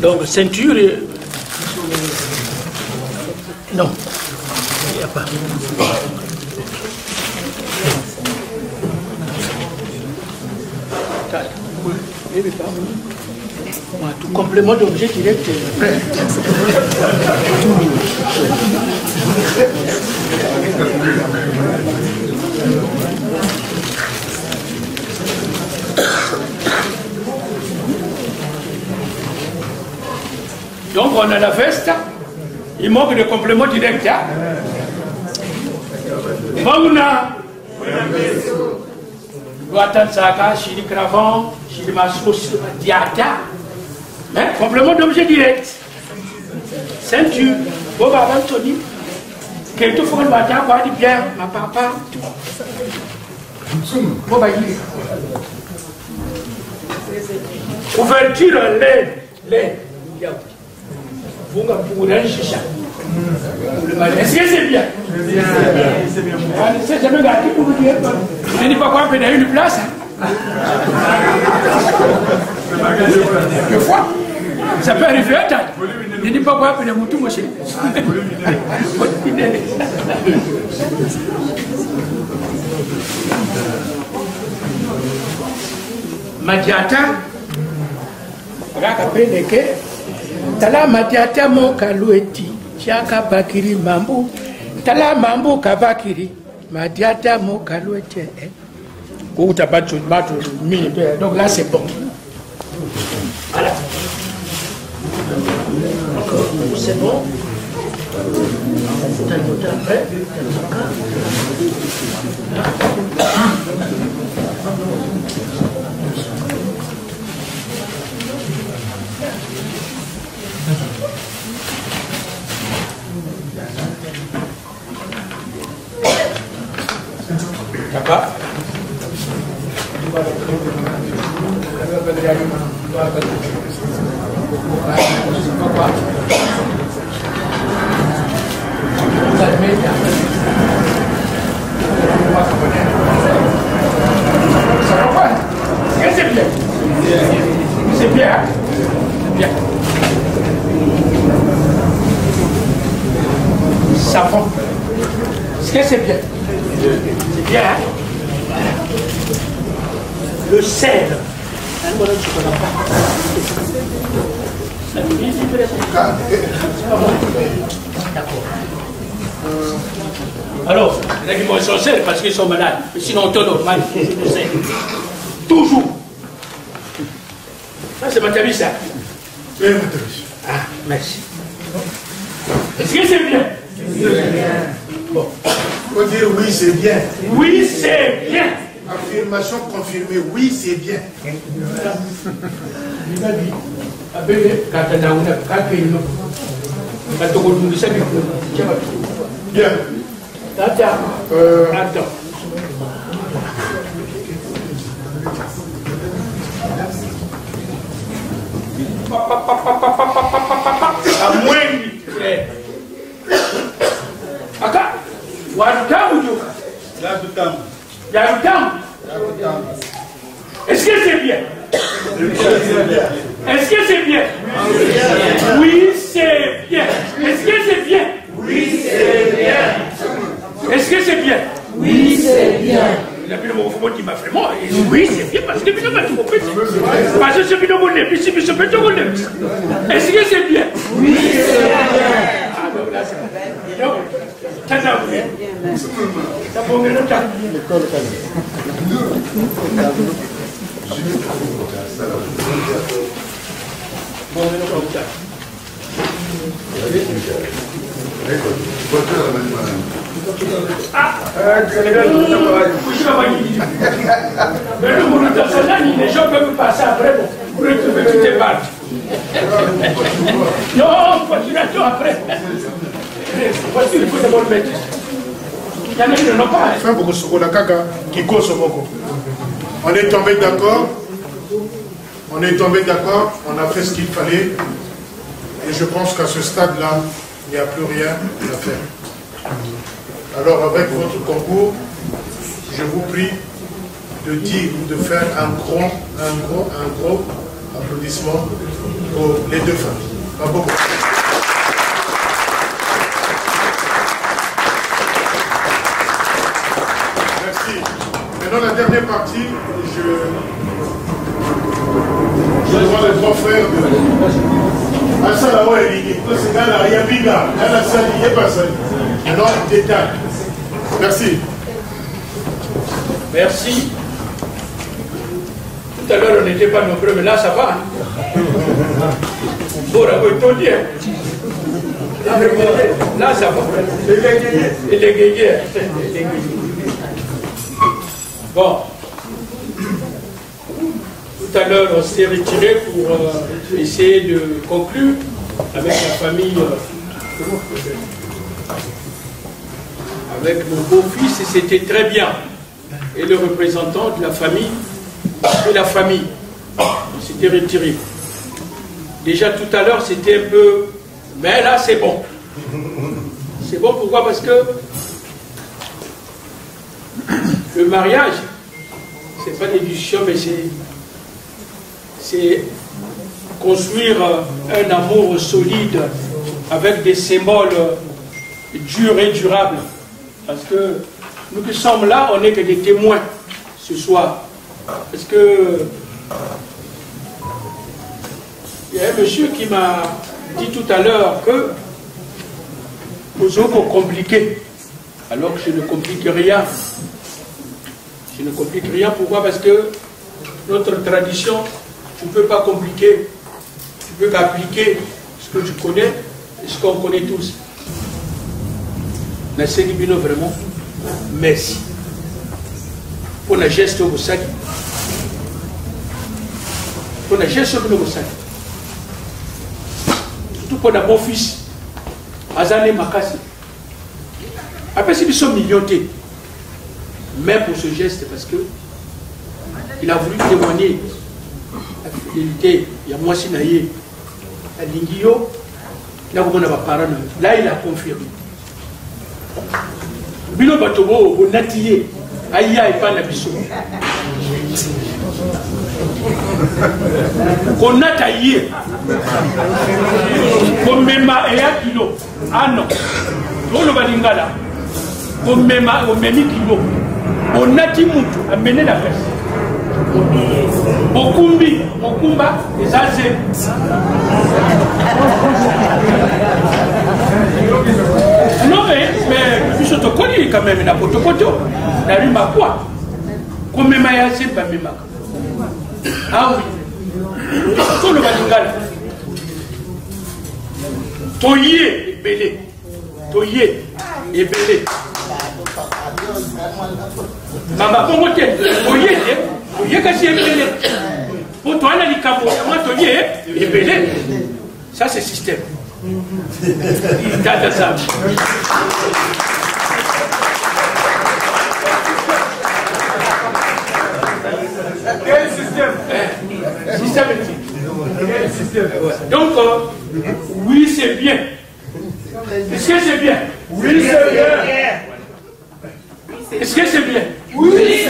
Donc, ceinture. Non. Il n'y a pas. Tout complément d'objet direct est prêt. Donc on a la veste, il manque de complément direct. Hein? Mauna Saka, Chili Cravant, Chili Mascos, Diata. Complément d'objet direct. Ceinture, Boba Anthony, quelque fois le matin, quoi, dit bien, ma papa. Boba ouverture en laine. Vous m'avez chicha. Est-ce que c'est bien? C'est bien. C'est jamais gâté pour vous dire. Je ne dis pas quoi, on peut donner une place. Deux fois. Ça peut arriver à taille. Je dis pas quoi, puis le mouton, moi, c'est. Madiata, rakapeleke, tala madiata mo kalueti, chaka bakiri mambu, tala mambu kabakiri, madiata mo kalueti. Donc là c'est bon. Voilà. C'est bon. Après. D'accord. C'est bien. C'est bien. C'est bien. Savon. Est-ce que c'est bien? C'est bien, hein? Le sel. Alors, les gens qui sont sels parce qu'ils sont malades. Sinon, on tourne normal. Toujours. Ça, c'est ma tamis, ça. Ah, merci. Est-ce que c'est bien? Bon. Il faut dire oui, c'est bien. Oui, c'est bien. Affirmation confirmée, oui, c'est bien. Bien. Attends. À moins Aka, Wadutamu Joka. Yadutamu. Est-ce que c'est bien? Est-ce que c'est bien? Oui, c'est bien. Est-ce que c'est bien? Oui, c'est bien. Est-ce que c'est bien? Oui, c'est bien. Il a vu le mot qui m'a fait moi. Oui, c'est bien parce que je vais tout compris. Parce que je vais tout compris. Est-ce que c'est bien? Oui, c'est bien. Ah, donc là, c'est bien. Donc, ça peut me le temps. Les gens peuvent passer après pour retrouver toutes tes balles. Non, continuation après. Voici, il faut d'abord le mettre. Il y en a qui n'en ont pas. On est tombé d'accord. On est tombé d'accord. On a fait ce qu'il fallait. Et je pense qu'à ce stade-là, il n'y a plus rien à faire. Alors, avec votre concours, je vous prie de dire, de faire un gros applaudissement pour les deux familles. Bravo. Merci. Maintenant, la dernière partie, je demande les trois frères de Assala Ouelini. C'est dans la Yabiga, dans la salle, il n'y a pas ça. Maintenant, détail. Merci. Merci. Tout à l'heure, on n'était pas nombreux, mais là, ça va. Bon, on va tout dire. Là, ça va. Et les guéguerres. Bon. Tout à l'heure, on s'est retiré pour essayer de conclure avec la famille, avec mon beau-fils, et c'était très bien. Et le représentant de la famille, on s'était retiré. Déjà tout à l'heure, c'était un peu... Mais là, c'est bon. C'est bon, pourquoi? Parce que le mariage, c'est pas des discussions, mais c'est construire un amour solide avec des symboles durs et durables. Parce que nous qui sommes là, on n'est que des témoins ce soir. Parce que il y a un monsieur qui m'a dit tout à l'heure que nous sommes compliqués, alors que je ne complique rien. Je ne complique rien. Pourquoi? Parce que notre tradition, tu ne peux pas compliquer. Tu peux qu'appliquer ce que tu connais et ce qu'on connaît tous. Merci Libino, vraiment. Merci. Pour le geste au Boussaki. Pour le geste au Boussaki. Surtout pour mon fils. Azane Makasi. Après, c'est des millions. Mais pour ce geste, parce que il a voulu témoigner la fidélité. Il y a moi Sinaïe. À Lingio, là il a confirmé. Bilo Batobo, au Natillé, Aïa et pas la Bissot. Qu'on a taillé, qu'on mema et un kilo. Ah non, on le va d'ingala. Qu'on mema au même kilo. On a dit moutou, à mener la peste. Mokumbi, Mokumba, les Azés. Non, mais je te connais quand même, il a poto. Il a eu ma quoi. Comme même à Azé, pas même. Ah oui. Tout le Balingala. Toyé et belé. Toyé et belé. Maman, comment t'es? Toyé, toyé, qu'est-ce que belé? Pour toi, il y a moi, toyé et belé. Ça, c'est système. Il t'a ça. Quel système? Systématique. Quel système? Donc, oui, c'est bien. Est-ce que c'est bien? Oui, c'est bien. Est-ce que c'est bien? Oui, c'est bien.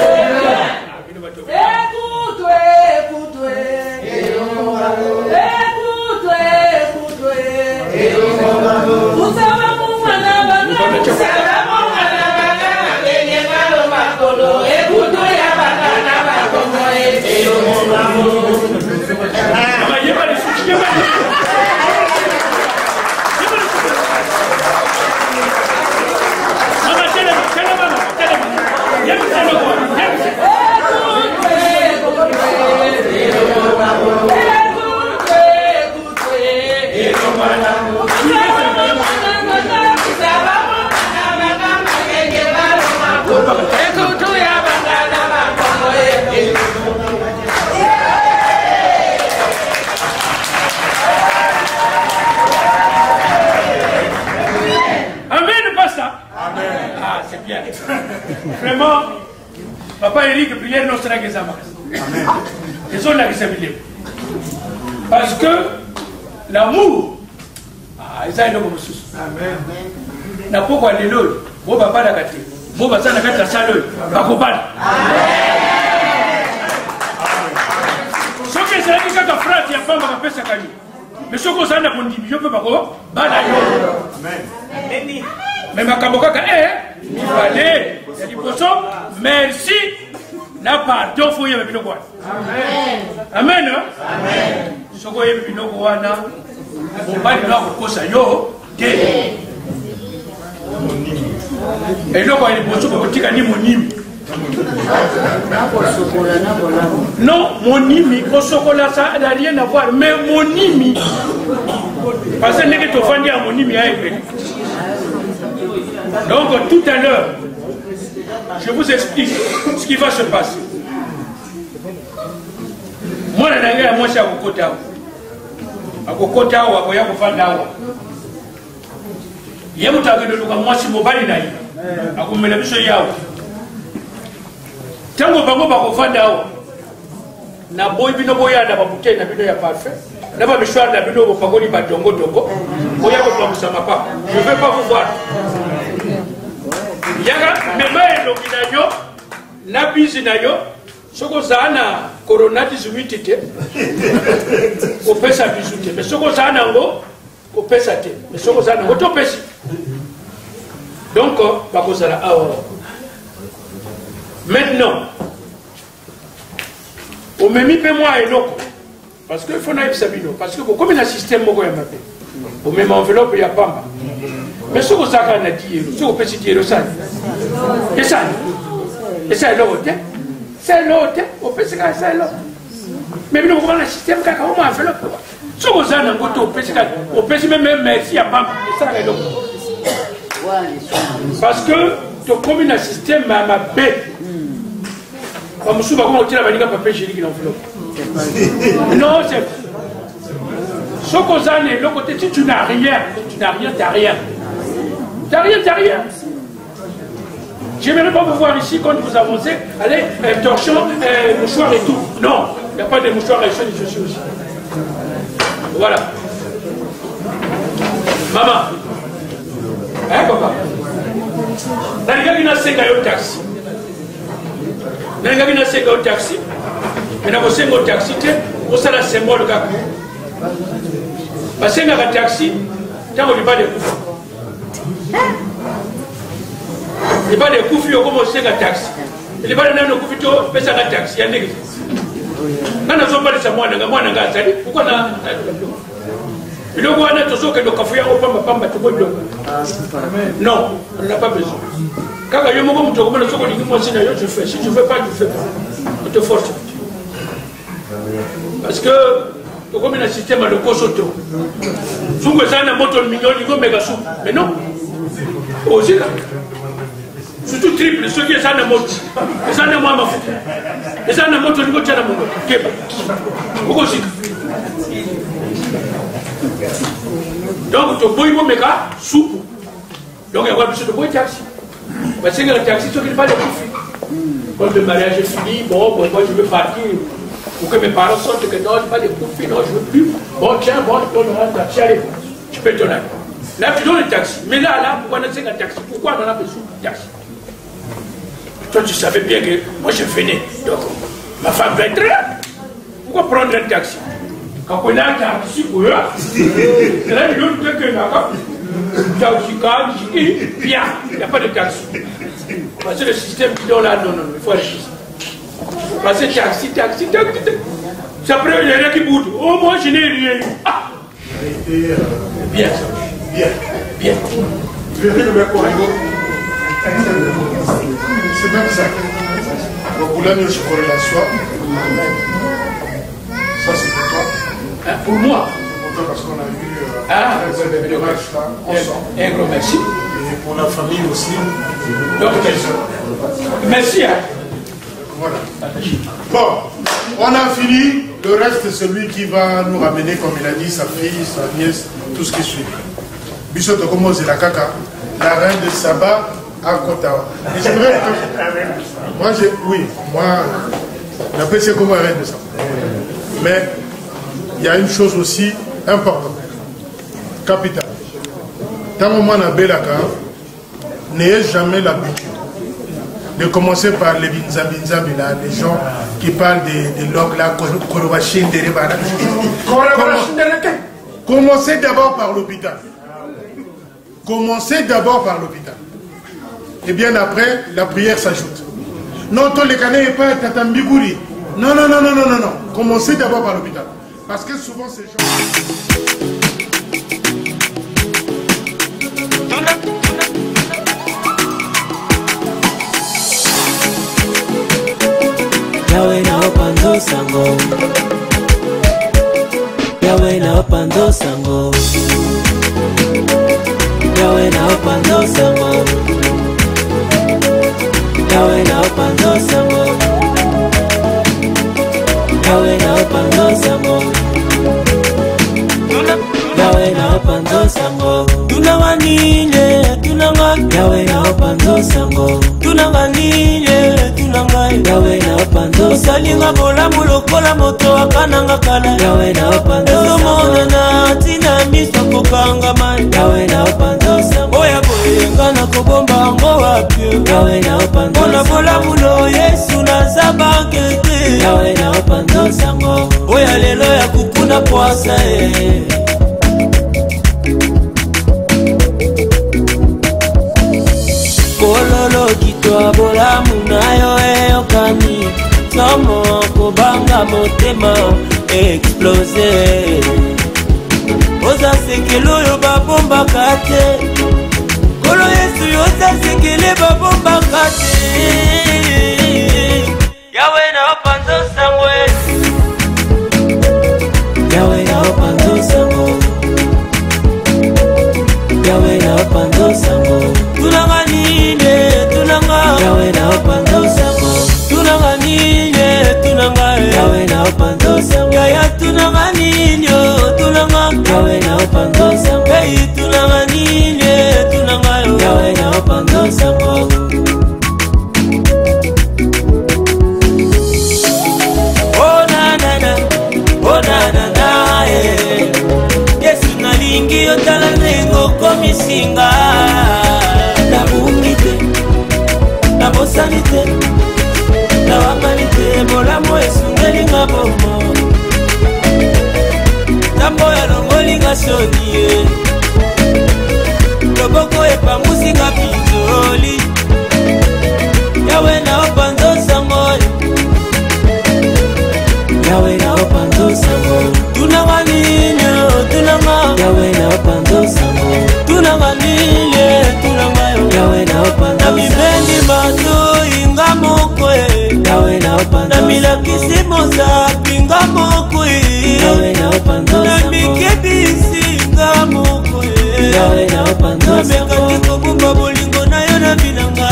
Vraiment, Papa Eric, prière non sera que ça marche. Ils sont là qui s'aiment. Parce que l'amour, ils ont un homme sous. Amen. N'a pas quoi les lois. Bon, papa n'a qu'à dire. Bon, papa n'a qu'à dire ça. Pas qu'on parle. Ce que c'est là que quand frère, il y a pas ma paix, ça gagne. Mais ce que ça n'a pas dit, je peux pas quoi. Amen. Mais ma caboca, il fallait. Il dit, merci. N'a pas pardon, faut y avoir une boîte. Amen. Amen. Amen. Ce qu'on y a une boîte, on va dire que ça y est. Et là, il y a des gens qui mon nimi. Non, mon nimi, au chocolat, ça n'a rien à voir. Mais mon nimi, parce que n'est que tu vendis à mon nimi à Ébé. Donc, tout à l'heure, je vous explique ce qui va se passer. Moi, je suis à Kokota. À Kokota, ou à Kofanda. Il y a des gens qui ont été mobile. Il y a des gens qui ont tant que bango bakofanda na boy bino boya na babuke na bino ya parfait na ba mishwar na bino bopakoli ba dongo boya ko pamisa mapa je veux pas vous voir yaga mema elo binayo na bizi nayo soko zana corona 18 te opesa bizu te mais soko za nango opesa te mais soko za nango to pesi donc bakozala awa maintenant au memi pe moi eloko parce que il faut naïf sabino parce que comme un système moko ya mabe au même enveloppe ya pamba mais soko za kana diero soko pesi diero ça et ça l'autre c'est l'autre au pesi ka ça l'autre mais nous on a un système kaka au moins enveloppe soko za nango to pesi même merci ya pamba et ça l'autre parce que tu comme un système à ma bête comme si on tire la papier hygiénique dans l'enveloppe. Non, c'est ce qu'on a le côté tu n'as rien, t'as rien. J'aimerais pas vous voir ici quand vous avancez, allez, torchon, mouchoir et tout. Non, il n'y a pas de mouchoir et je suis aussi. Voilà. Maman. Hein, papa? Dans le gars, il a 5 taxi. Dans le gars, il a 5 taxi. Mais dans le 5 taxi, on a la symbole de gars. Parce que dans le taxi, il n'y a pas de coups. Il n'y a pas de coups, il y a comme 5 taxi. Il n'y a pas de coups, il y a un taxi. Il y a un taxi. Quand on a parlé de ça, pourquoi on a le roi n'a toujours que le café au pamba non, on n'a pas besoin. Quand il y a un moment où tu recommandes je fais. Si tu ne fais pas, tu ne fais pas. On te force. Parce que, comme il y a un système à le cosoto, si vous avez un moto million, il faut méga sous. Mais non. Aussi là. Surtout triple, ceux qui ont un moto. Ils ont un moto. Ils ont un moto, ils ont un moto. Aussi. Donc, tu peux me faire soupe. Donc, il y a besoin de boire taxi. Parce que le taxi, tu ne pas de profit. Quand le mariage est fini, bon, moi je veux partir. Pour que mes parents sortent que non, je n'ai pas de profit, non, je ne veux plus. Bon, tiens, bon, tu peux le taxi, allez, tu peux te donner. Là, tu donnes le taxi. Mais là, pourquoi on a un taxi? Pourquoi on a besoin de taxi? Toi, tu savais bien que moi je venais. Donc, ma femme va être là. Pourquoi prendre un taxi? Quand on a un taxi, là, il y a un truc que bien, il n'y a pas de taxi. Parce que le système qui donne là, non, il faut agir. Parce que taxi. C'est après, il y a rien qui bouge. Oh, moi, je n'ai rien. Ah! Bien, ça. Bien. Je vais le mettre au rideau. C'est même ça. Donc, vous l'avez je pourrais la soie. Ça, c'est pour toi. Pour moi. Parce qu'on a eu un gros merci. Et pour la famille aussi. Donc, merci. Voilà. Bon, on a fini. Le reste, c'est celui qui va nous ramener, comme il a dit, sa fille, sa nièce, tout ce qui suit. Bissot Tokomo Zelakaka, la reine de Saba à Kotawa. Et j'aimerais que. Moi, j'apprécie comme la reine de Saba. Mais il y a une chose aussi importante, capitale. Dans le moment où on n'ayez jamais l'habitude de commencer par les binzabinzabi là, les gens qui parlent des logs là, commencez d'abord par l'hôpital. Commencez d'abord par l'hôpital. Et bien après, la prière s'ajoute. Non, tous les canets et pas Tatambigouri. Non. Commencez d'abord par l'hôpital. Parce que souvent ces gens... Yawe na opando sango. Yawe na opando sango. Yawe na opando sango. Yawe na opando sango. Yawe na opando sango. Yawe na opando sango. Tunawanile, tunanga. Yawe na opando sango. Tunanganile, tunanga. Yawe na opando. Salinga bola mulokola moto akananga kala. Yawe na opando sango. Mona na tina miso kokanga man. Yawe na opando sango. Oya boya. boyenga na kobomba yango wapio yawe na opando mpona bolamulo yesu naza bankete yawe na opando sango oya lelo ya kupuna poasa kololo kitwa bolamu nayo eyokani somo kobanga motema explose oza sekele oyo babombaka te kolo yesu yoza sekele babombaka te yawe na opanzo sango yawe na opanzo sango yawe na opanzo sango tunanga nine tunanga yawe na opanzo sango tunanga nine tunanga yawe na opanzo sango yaya tunanga nine tunanga yawe na opanzo sango hey tunanga nine tunanga yawe na opanzo sango oh na na na yesu nalingi yotala nengo komisinga nabungi te nabosani te nawangani te bolamu esungelinga bomo ntambo ya longolinga soni ye loboko epangusinga pinzoli yawe na opanzo sango yawe na opanzo sango tunanga nini tunanga yawe na opanzo sango tunanga nini tunanga yawe na opanzo na mibendi mato inga moko yawe na opanzo na milakisi moza pinga moko yawe na opanzo na mikebisi inga moko yawe na opanzo na mekaki kobumba bolingo na yo na binanga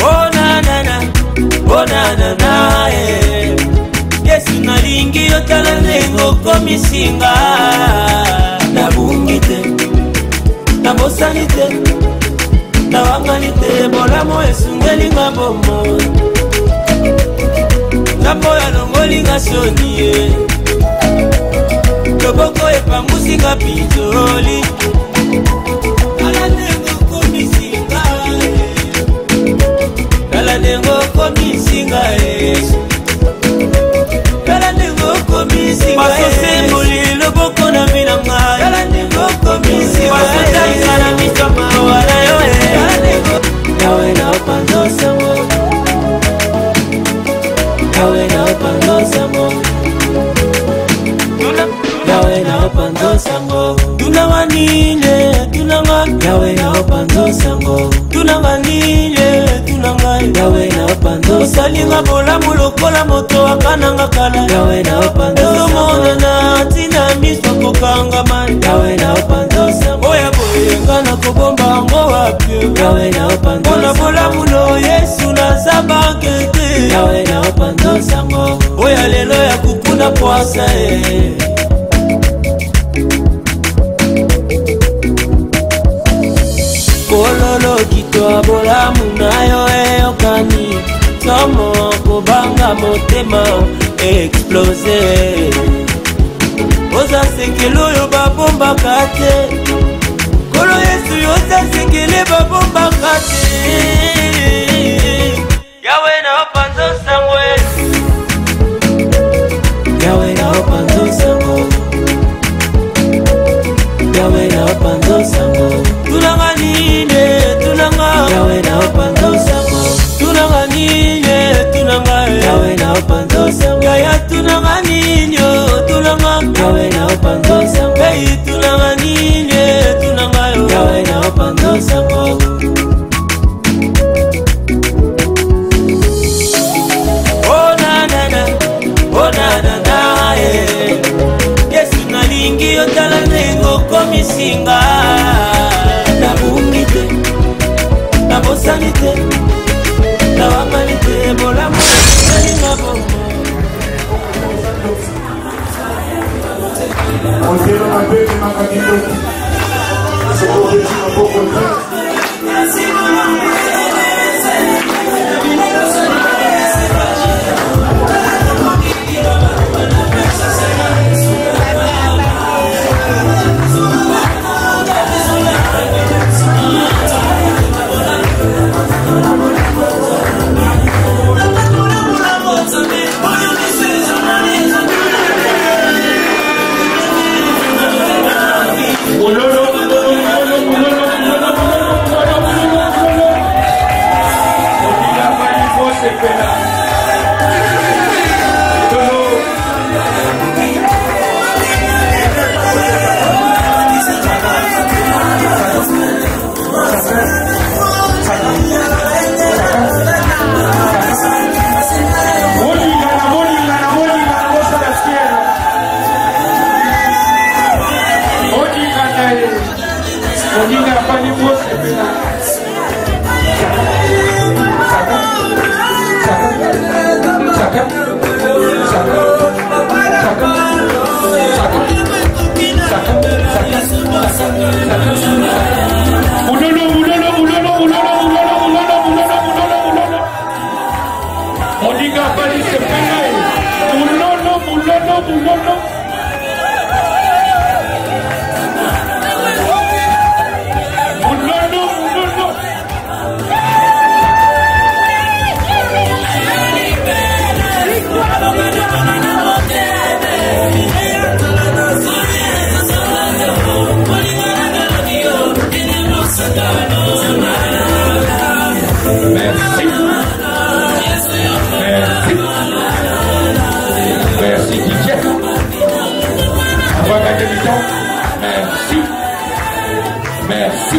oh na na na oh na na na yesu nalingi yotala ndenge okomisinga nabungi te nabosani te nawangani te bolamu esungelinga bomo ntambo ya longolinga soni ye loboko epangusinga pinzoli tala ndenge okomisinga tala ndenge okomisinga tala ndenge okomisinga masosemboli loboko na minanga tala ndenge okomisinga masotalisa na mitoma wala yo yawe na opanzo sango yawe na opanzo sango yawe na opanzo sango tunanga nine tunanga yawe na opanzo sango tunanga nine tunanga yawe na opanzo osalinga bolamu lokola moto akananga kala yawe na opanzo ezomonana tina miso kokangama yawe na opanzo sango oya boyenga na kobomba yango wapio yawe na opanzo mpona bolamu lo yesu naza bankete yawe na opanzo sango oya lelo ya kupuna poasa kololo kitwa bolamu nayo eyokani somo kobanga motema explose oza sekele oyo babombaka te kolo yesu yoza sekele babombaka te yawe na opanzo sango yawe na opanzo sango yawe na opanzo sango tunanga nine tunanga yawe na opanzo sango tunanga nine tunanga yawe na opanzo sango yaya tunanga nine tunanga yawe na opanzo sango hey tunanga nine tunanga yawe na opanzo sango oh na na na yesu nalingi yotala ndenge okomisinga nabungi te nabosani te nawangani te bolamu esungelinga bomo Merci. Merci DJ. On va gagner du temps. Merci. Merci.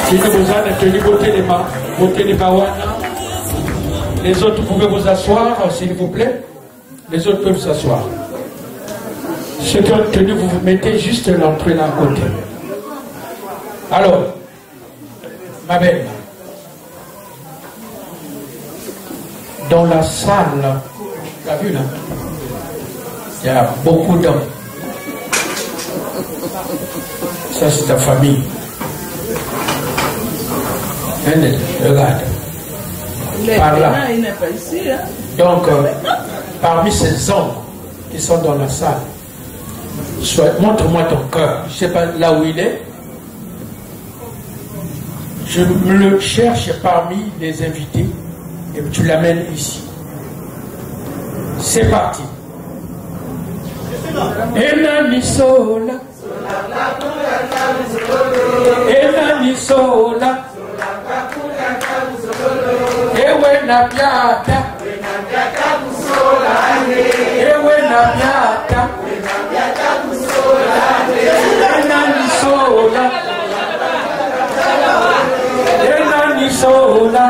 Si vous avez tenu beauté des Bawana, les autres pouvez vous asseoir, s'il vous plaît. Les autres peuvent s'asseoir. Ceux qui ont tenu, vous vous mettez juste l'entrée d'un côté. Alors, ma belle, dans la salle, tu as vu là, il y a beaucoup d'hommes. Ça, c'est ta famille. Regarde. Par là. Il n'est pas ici. Hein? Donc, parmi ces hommes qui sont dans la salle, montre-moi ton cœur. Je ne sais pas là où il est. Je me le cherche parmi les invités et tu l'amènes ici. C'est parti. Enani sola, enani sola, ewe na biata, ewe na biata, enani sola, enani sola,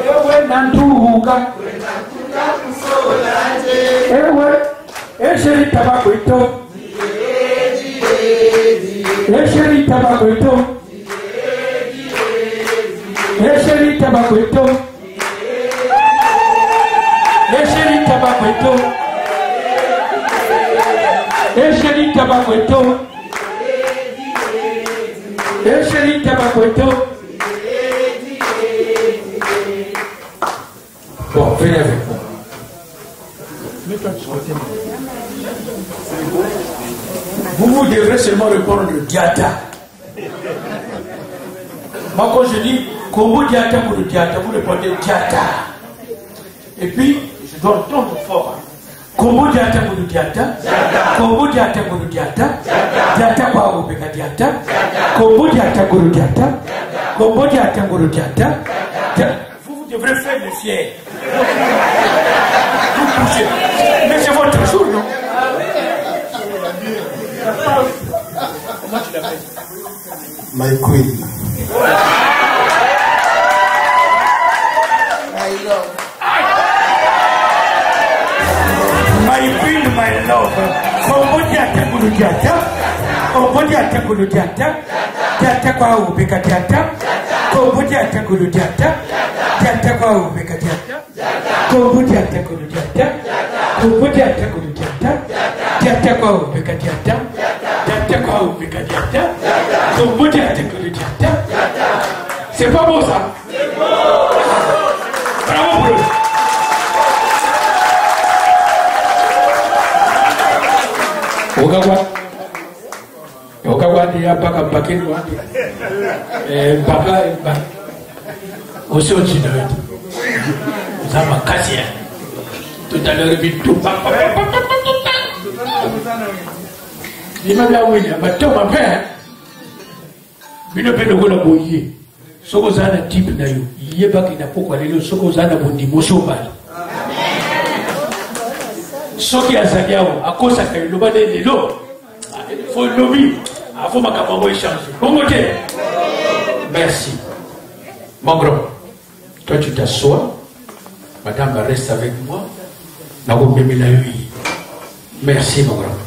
ewe na nduga. Esheri tabakwito, esheri tabakwito, esheri tabakwito, esheri tabakwito, esheri tabakwito, esheri tabakwito. Bon, venez avec moi. Vous devrez seulement répondre Diata. Moi, quand je dis Kombo Diata pour le Diata, vous répondez Diata. Et puis, je dois entendre fort. Kombo Diata pour le Diata. Kombo Diata pour le Diata. Diata kwa Obeka Diata. Kombo Diata pour le Diata. Kombo Diata pour le Diata. Vous devrez faire le fier. Vous bougez. Mais c'est votre jour, non? Comment tu l'appelles? My queen. My love. My queen, my love. Kombo Diata pour le Diata. Kombo Diata pour le Diata. Diata kwa Obeka Diata. Kombo Diata pour le Diata. Diata kwa Obeka Diata. Kombo Diata pour le Diata. Kombo Diata pour le Diata. Diata kwa Obeka Diata. Diata kwa Obeka Diata. Kombo Diata pour le Diata. C'est pas beau ça? C'est beau! Bravo pour eux! Okawa ndi apaka mpakeni wandi mpaka aussi au chino zama kasi ya tout à l'heure bitu lima la wenya batoma pe bino pe ngola boye soko zana type na yo yeba kina pokwa lelo soko zana bondi moshobali soki azali awo akosaka eloba nde lelo faut lobi faut makambo échanger bon côté merci mon grand toi tu t'assois madame reste avec moi merci mon grand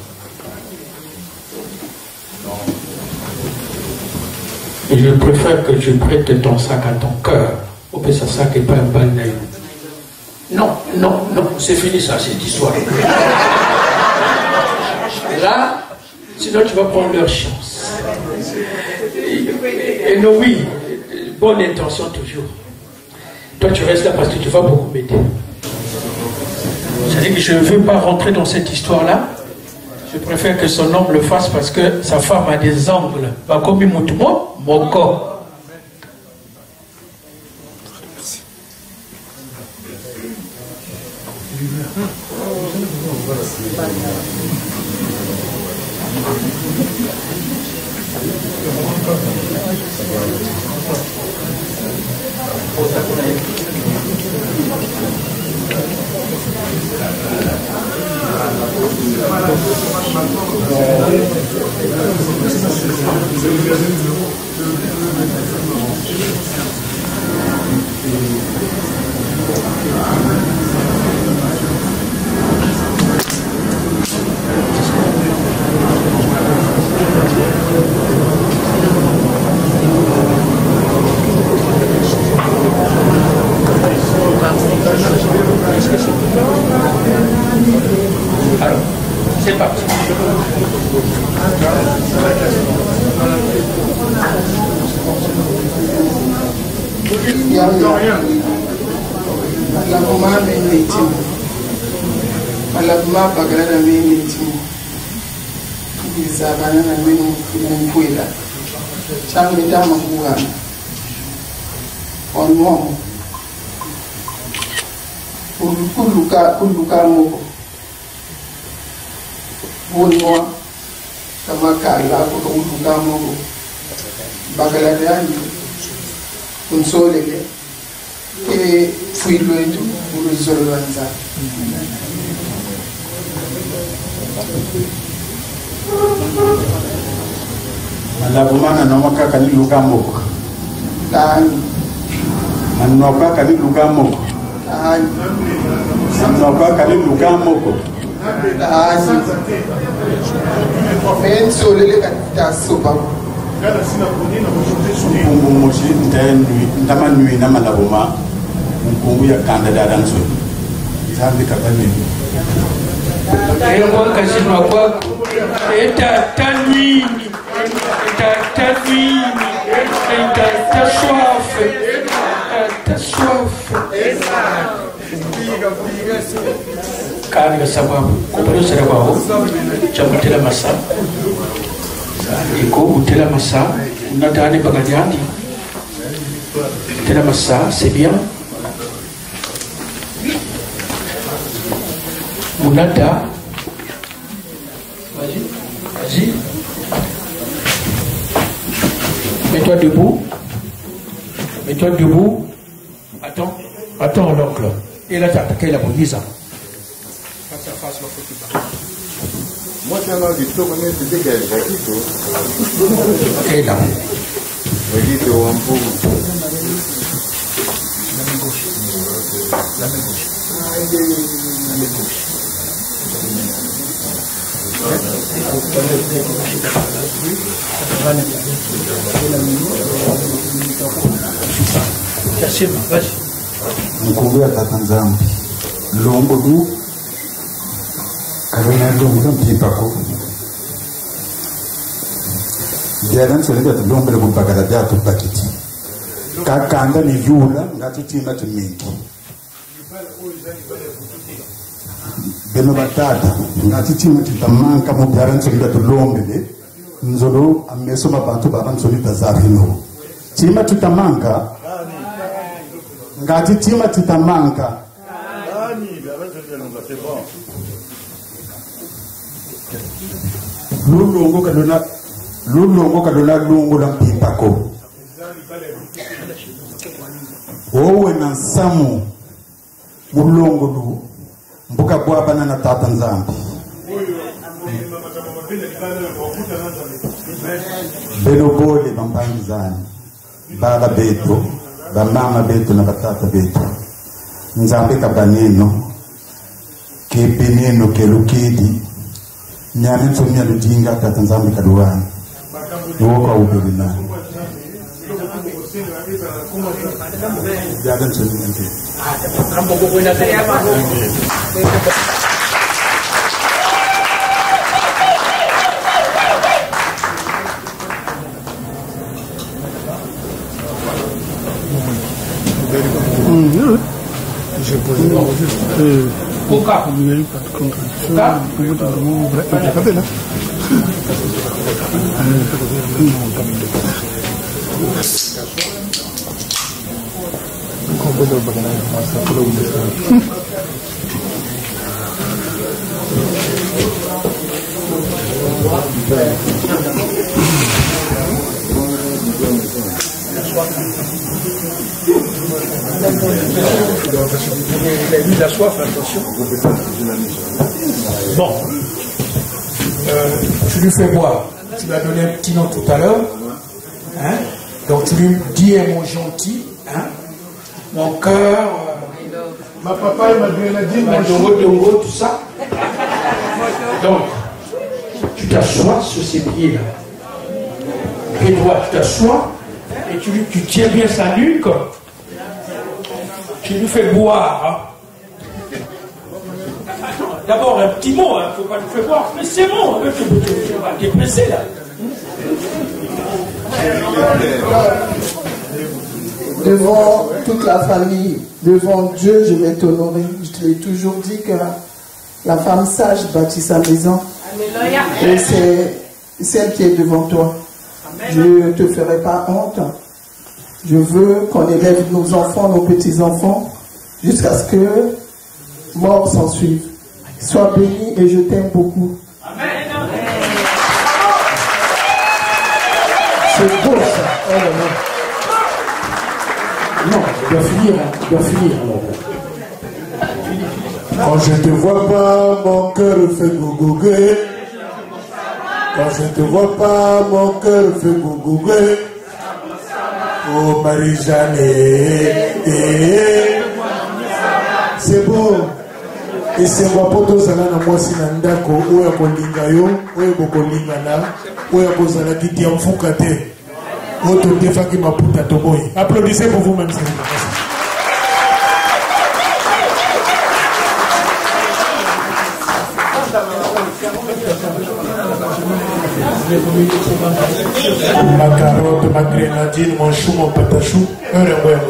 et je préfère que je prête ton sac à ton cœur au plus ça sac et pas un bal naïf. Non, non, non, c'est fini ça, cette histoire. Là, sinon tu vas prendre leur chance. Et non, oui, bonne intention toujours. Toi, tu restes là parce que tu vas beaucoup m'aider. C'est-à-dire que je ne veux pas rentrer dans cette histoire-là. Je préfère que son homme le fasse parce que sa femme a des angles. Pas comme mon corps. Alors, c'est parti. Kuluka moko bonwa kama kala ko kuluka moko bagala yani konsolele e fuilo etu uruzolwanza Malabumana no makaka ni luka moko tani manoka kali luka moko tani manoka kali luka moko tani penso lele kata soba mpungu moshi ndama nui na malabuma mpungu ya kanda dadan so zambi kabani Ayo kasino kwa eta tanwini ta soif kani sababu kubalo serabaho chamutela masa iko utela masa unatani bagajani utela masa c'est bien Mounata, vas-y. Mets-toi debout. Mets-toi debout. Attends l'oncle. Et là, tu as attaqué la bonisa. Face à face, moi je m'en dis tout comme c'était qu'elle et là. Vagito un peu. La main gauche. La main gauche. Mkungu ya tatanzambi longo du karena longo mpipako jalan solida longo le mpakara jatu pakiti kakanda ni yula ngati tima tumingi beno batata ngati tima titamanka mo jalan solida tulombe de nzolo ameso mabantu baba solida zahino tima tutamanka ngati tima titamanka lulungu kadona lungu la mpipako owe na nsamu mulongo lu mbuka bwabana na tata nzambi beno bole bambangizani baba betu bamama betu na batata betu nzambe kabaneno kepeneno kelukidi nyame nsomya ludinga tata nzambe kaduwani woka ubelina jadan nsomya nke J'ai posé Pourquoi? Il n'y a eu pas de contradiction. Il a soif, attention. Bon. Tu lui fais boire. Tu lui as donné un petit nom tout à l'heure. Hein? Donc tu lui dis un mot gentil. Hein? Mon cœur. Ma papa et ma grenadine. Ma dongo, tout ça. Donc, tu t'assois sur ses pieds là. Et toi, tu t'assois et tu tiens bien sa nuque. Tu lui fais boire. Hein. D'abord un petit mot, il ne faut pas lui faire boire, mais c'est bon, tu vas te dépresser là. Devant toute la famille, devant Dieu, je vais t'honorer. Je te l'ai toujours dit que la femme sage bâtit sa maison. Et c'est celle qui est devant toi. Je ne te ferai pas honte. Je veux qu'on élève nos enfants, nos petits-enfants, jusqu'à ce que mort s'en suive. Sois béni et je t'aime beaucoup. C'est beau ça. Oh là là. Non, il doit finir. Quand je te vois pas, mon cœur fait gougougué. Quand je te vois pas, mon cœur fait gougougué. Oh Marie-Jeanne, c'est beau. Et c'est moi pour tous à la moitié d'Andako, où est Kolingayo, où est Bokolingana, où est Kozala qui tient Fukate. Où tout est fait qui m'a poussé à Toboy. Applaudissez pour vous-même, s'il vous plaît. Ma carotte, ma grenadine, mon chou, mon patachou, un rembouin.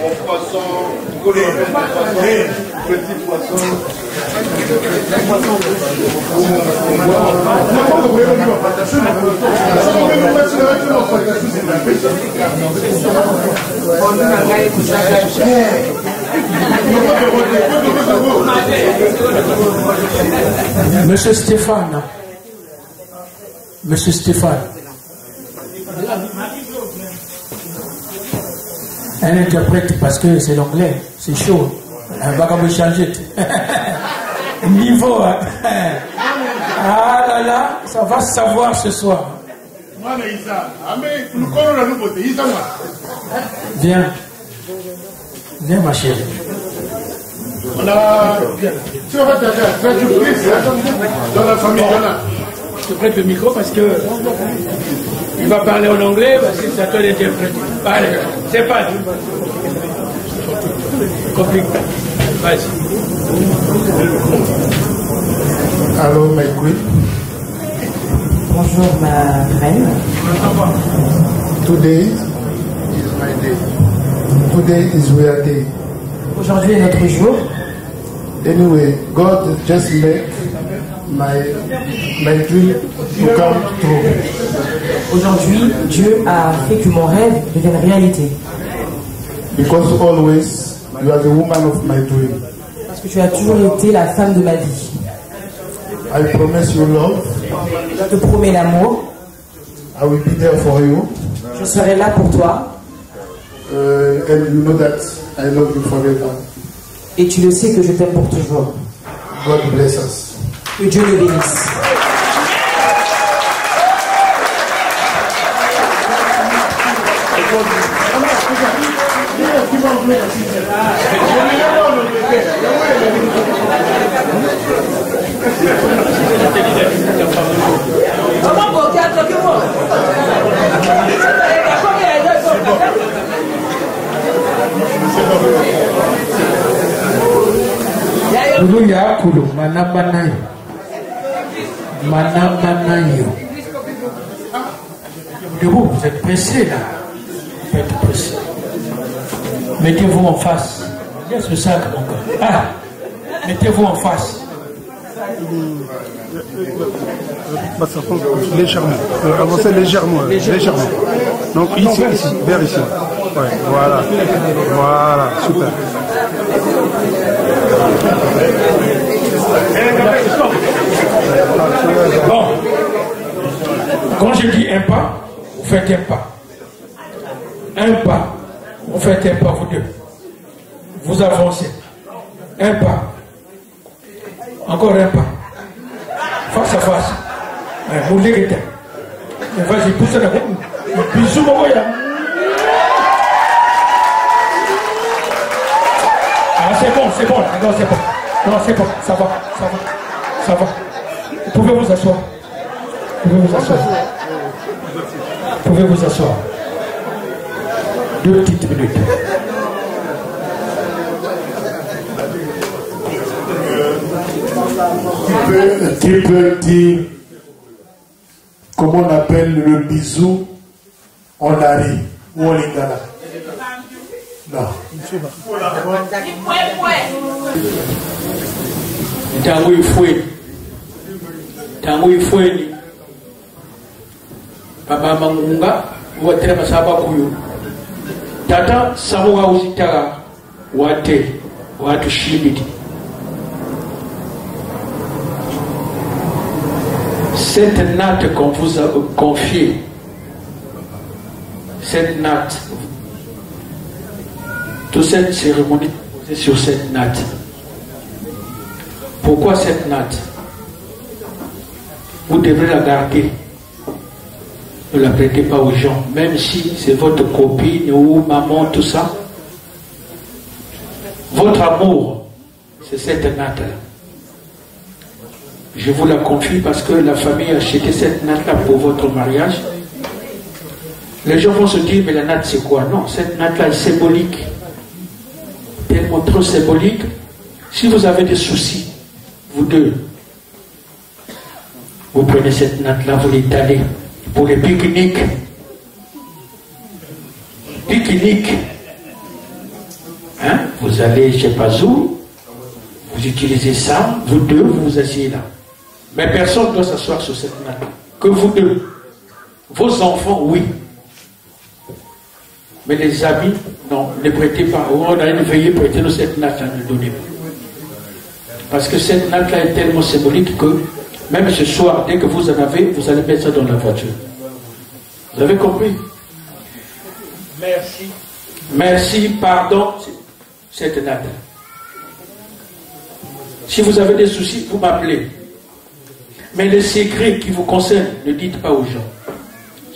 Mon poisson, petit poisson. Monsieur Stéphane. Monsieur Stéphane. Un interprète parce que c'est l'anglais, c'est chaud. Un bagage de changer. Niveau, hein. Ah là là, ça va se savoir ce soir. Viens. Viens ma chérie. On a... Tu vas faire dans la famille. Je te prête le micro parce que il va parler en anglais parce que c'est à toi d'interpréter. Allez, c'est pas compliqué. Vas-y. Allô, my queen. Bonjour ma reine. Today is my day. Today is your day. Aujourd'hui est notre jour. Anyway, God just make my dream to come true. Aujourd'hui, Dieu a fait que mon rêve devienne réalité. Because always you are the woman of my dream. Parce que tu as toujours été la femme de ma vie. I promise you love. Je te promets l'amour. I will be there for you. Je serai là pour toi. And you know that I love you forever. Et tu le sais que je t'aime pour toujours. God bless us. Que Dieu nous bénisse. Debout, vous êtes pressé là. Vous êtes pressé. Mettez-vous en face. Laisse le sac, mon gars. Ah, mettez-vous en face. Légèrement. Avancez légèrement. Légèrement. Donc ici, vers ici. Ouais, voilà. Voilà, super. Bon. Quand je dis un pas, vous faites un pas. Un pas. Vous faites un pas, vous deux. Vous avancez. Un pas. Encore un pas. Face à face. Vous l'héritez. Vas-y, poussez la boue. Bisous, mon gars. Ah, c'est bon, c'est bon. Non, c'est bon. Non, c'est bon. Ça va, ça va. Ça va. Vous pouvez vous asseoir. Vous pouvez vous asseoir. Vous pouvez vous asseoir. 2 petites minutes. Tu peux dire comment on appelle le bisou en Ari ou en Lingala? Non. Tangu ifweni baba mangunga watera masaba kuyo tata samu wa uzitara wate watu shibiti. Cette natte qu'on vous a confiée, cette natte, toute cette cérémonie posée sur cette natte. Pourquoi cette natte? Vous devrez la garder. Ne la prêtez pas aux gens, même si c'est votre copine ou maman, tout ça. Votre amour, c'est cette natte-là. Je vous la confie parce que la famille a acheté cette natte-là pour votre mariage. Les gens vont se dire, mais la natte c'est quoi? Non, cette natte-là est symbolique. Tellement trop symbolique. Si vous avez des soucis, vous deux, vous prenez cette natte-là, vous l'étalez pour les pique-niques. Pique-nique. Hein? Vous allez, je ne sais pas où, vous utilisez ça, vous deux, vous vous asseyez là. Mais personne ne doit s'asseoir sur cette natte. Que vous deux. Vos enfants, oui. Mais les amis, non, ne prêtez pas. On a une veillée, prêtez-nous cette natte-là, ne donnez pas. Parce que cette natte-là est tellement symbolique que même ce soir, dès que vous en avez, vous allez mettre ça dans la voiture. Vous avez compris? Merci. Merci, pardon, cette natte. Si vous avez des soucis, vous m'appelez. Mais les secrets qui vous concernent, ne dites pas aux gens.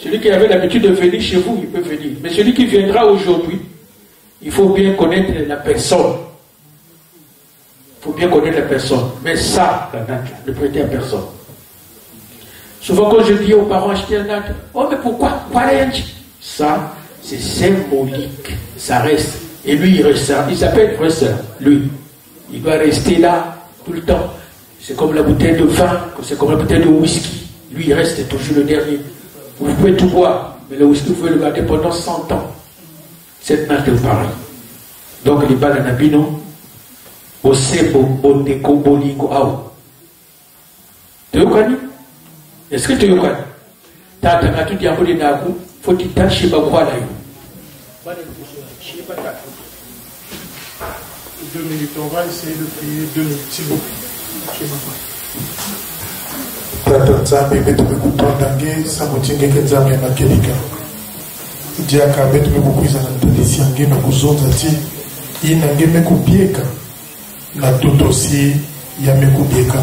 Celui qui avait l'habitude de venir chez vous, il peut venir. Mais celui qui viendra aujourd'hui, il faut bien connaître la personne. Il faut bien connaître la personne. Mais ça, la natte, ne prêtez à personne. Souvent quand je dis aux parents, achetez la natte, oh mais pourquoi? Ça, c'est symbolique. Ça reste. Et lui, il reste. Il s'appelle frère, lui. Il va rester là tout le temps. C'est comme la bouteille de vin, c'est comme la bouteille de whisky. Lui, il reste toujours le dernier. Vous pouvez tout boire, mais le whisky, vous pouvez le garder pendant 100 ans. Cette natte est pareil. Donc, les balles nabino, au sebo, au déco, bolingo, ao. Tu es connu? Est-ce que tu es connu? Tata, quand tu dis à moi, faut que tu tâches pas quoi là. 2 minutes, on va essayer de prier 2 minutes, s'il vous plaît. Tata Nzambe betume kupandange samutinge kenzambe makelika diaka betume kukwiza na ntadisi yange na kuzonza ti inange mekubieka na tutosi ya mekubieka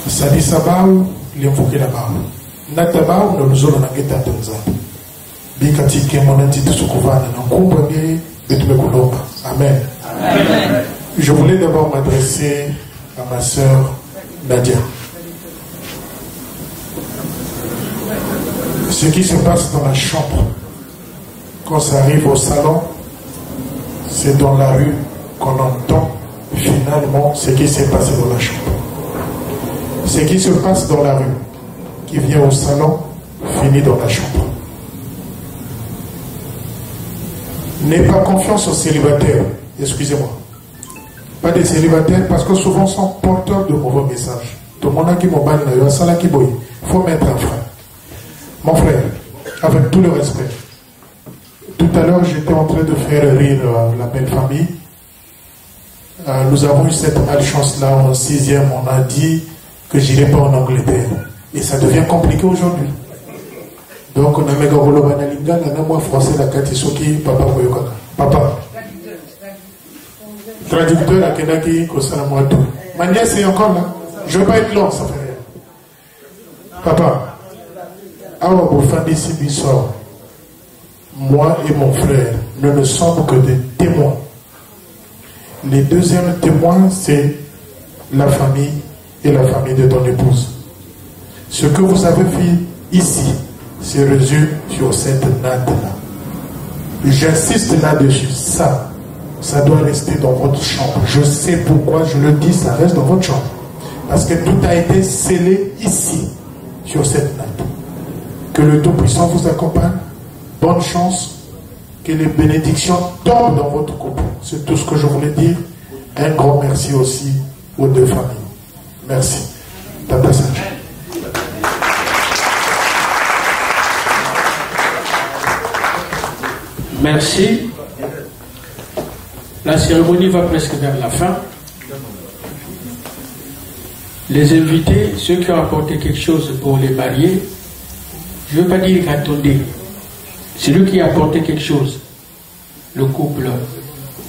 salisa bao lemvukela bao nata bao na luzolo nange Tata Nzambe bikatike mona ntitu sukuvana na nkumbwa nge betume kulomba. Amen. Amen. Je voulais d'abord m'adresser à ma sœur Nadia. Ce qui se passe dans la chambre, quand ça arrive au salon, c'est dans la rue qu'on entend finalement ce qui s'est passé dans la chambre. Ce qui se passe dans la rue, qui vient au salon, finit dans la chambre. N'aie pas confiance aux célibataires. Excusez-moi. Pas des célibataires parce que souvent sont porteurs de mauvais messages. Tout le monde a qui m'a il faut mettre un frein. Mon frère, avec tout le respect, tout à l'heure j'étais en train de faire rire la belle famille. Nous avons eu cette malchance-là en 6e. On a dit que j'irai pas en Angleterre. Et ça devient compliqué aujourd'hui. Donc on a méga rolobanalinga, on a moi français la katisoki, papa koyokaka. Papa. Traducteur à Kenaki, Kosala Mouatou. Ma nièce est encore là. Je ne veux pas être long, ça fait rien. Papa. Awa Boufandi Sibissor. Moi et mon frère, nous ne sommes que des témoins. Les deuxièmes témoins, c'est la famille et la famille de ton épouse. Ce que vous avez fait ici se résume sur cette natte-là. J'insiste là-dessus. Ça doit rester dans votre chambre. Je sais pourquoi je le dis, ça reste dans votre chambre. Parce que tout a été scellé ici, sur cette natte. Que le Tout-Puissant vous accompagne. Bonne chance. Que les bénédictions tombent dans votre couple. C'est tout ce que je voulais dire. Un grand merci aussi aux deux familles. Merci. Tata Sanjay. Merci. La cérémonie va presque vers la fin. Les invités, ceux qui ont apporté quelque chose pour les mariés, je ne veux pas dire attendez. C'est lui qui a apporté quelque chose. Le couple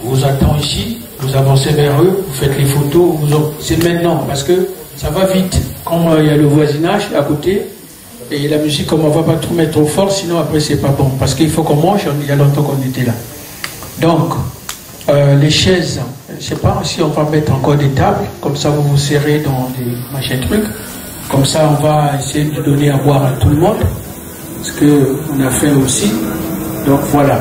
vous attend ici, vous avancez vers eux, vous faites les photos, c'est maintenant parce que ça va vite. Quand il y a le voisinage à côté, et la musique, comme on ne va pas tout mettre trop fort, sinon après c'est pas bon. Parce qu'il faut qu'on mange, il y a longtemps qu'on était là. Donc, les chaises, je ne sais pas si on va mettre encore des tables, comme ça vous vous serrez dans des machins trucs. Comme ça on va essayer de donner à boire à tout le monde. Ce qu'on a fait aussi. Donc voilà.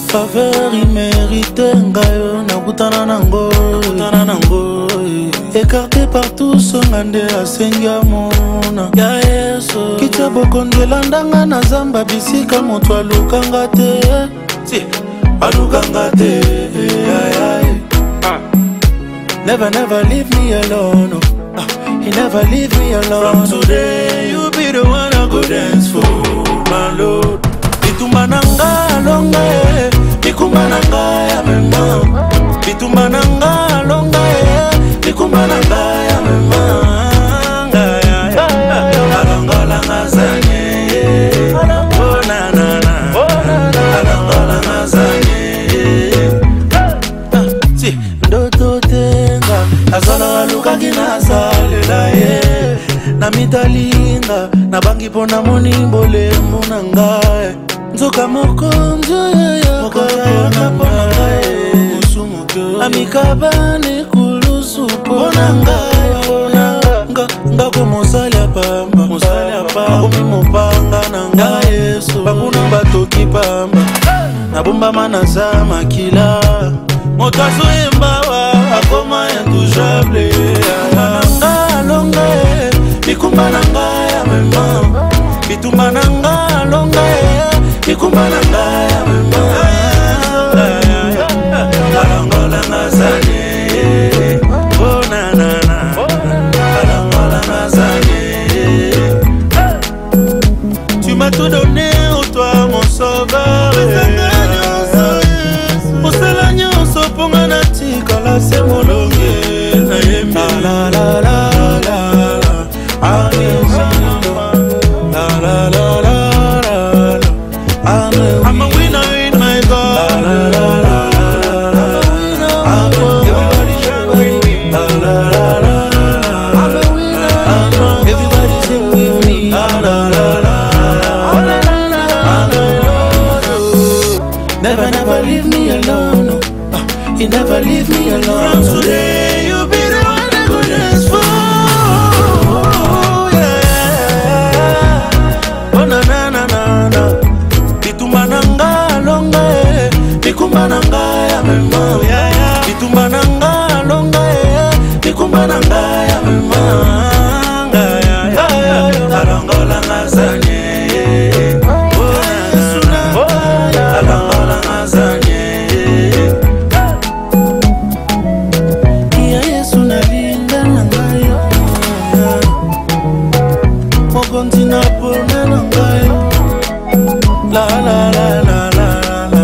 Faveur immérité ngayo nakutana nango écarté par tous ngande asenga mona ya yeso kicha bokondela ndanga na zamba bisika moto alukanga te si alukanga te never leave me alone he never leave me alone. From today you be the one I go dance for my lord. Bitumba nanga longa bikumba nanga ya mema bitumba nanga longa bikumba nanga ya mema alonga la ngazanye oh na na na alonga la ngazanye si ndoto tenga azala luka kinasalela ye na mitalinga na bangi pona moni mbole munanga nzoka mokonzo yakapona amikabane kulusu ponanga ngako mosali apamba omi mopanga nanga yesu bakuna batoki pamba nabombama naza makila moto azoyembawa akoma intouchable nanga longa bikumba nanga ya mema bitumba nanga longa bikumba nanga ya mema alongola ngazanye oh na na na alongola ngazanye. Tu m'as tout donné au toi mon sauveur mosala nyonso ponga na tikala se molonge na yembi la la la I'm a winner in my God. Everybody share with me. I'm a winner. Everybody sing with me. Never leave me alone. You never leave me alone. From today you be the one I go dance for. Oh na na na na na. Bitumba nanga longa bikumba nanga ya mema bitumba nanga longa mama nangaya alongola ngazanye alongola ngazanye iya Yesu nalinda nangayo mokonzi na pona nangayo la la la la la la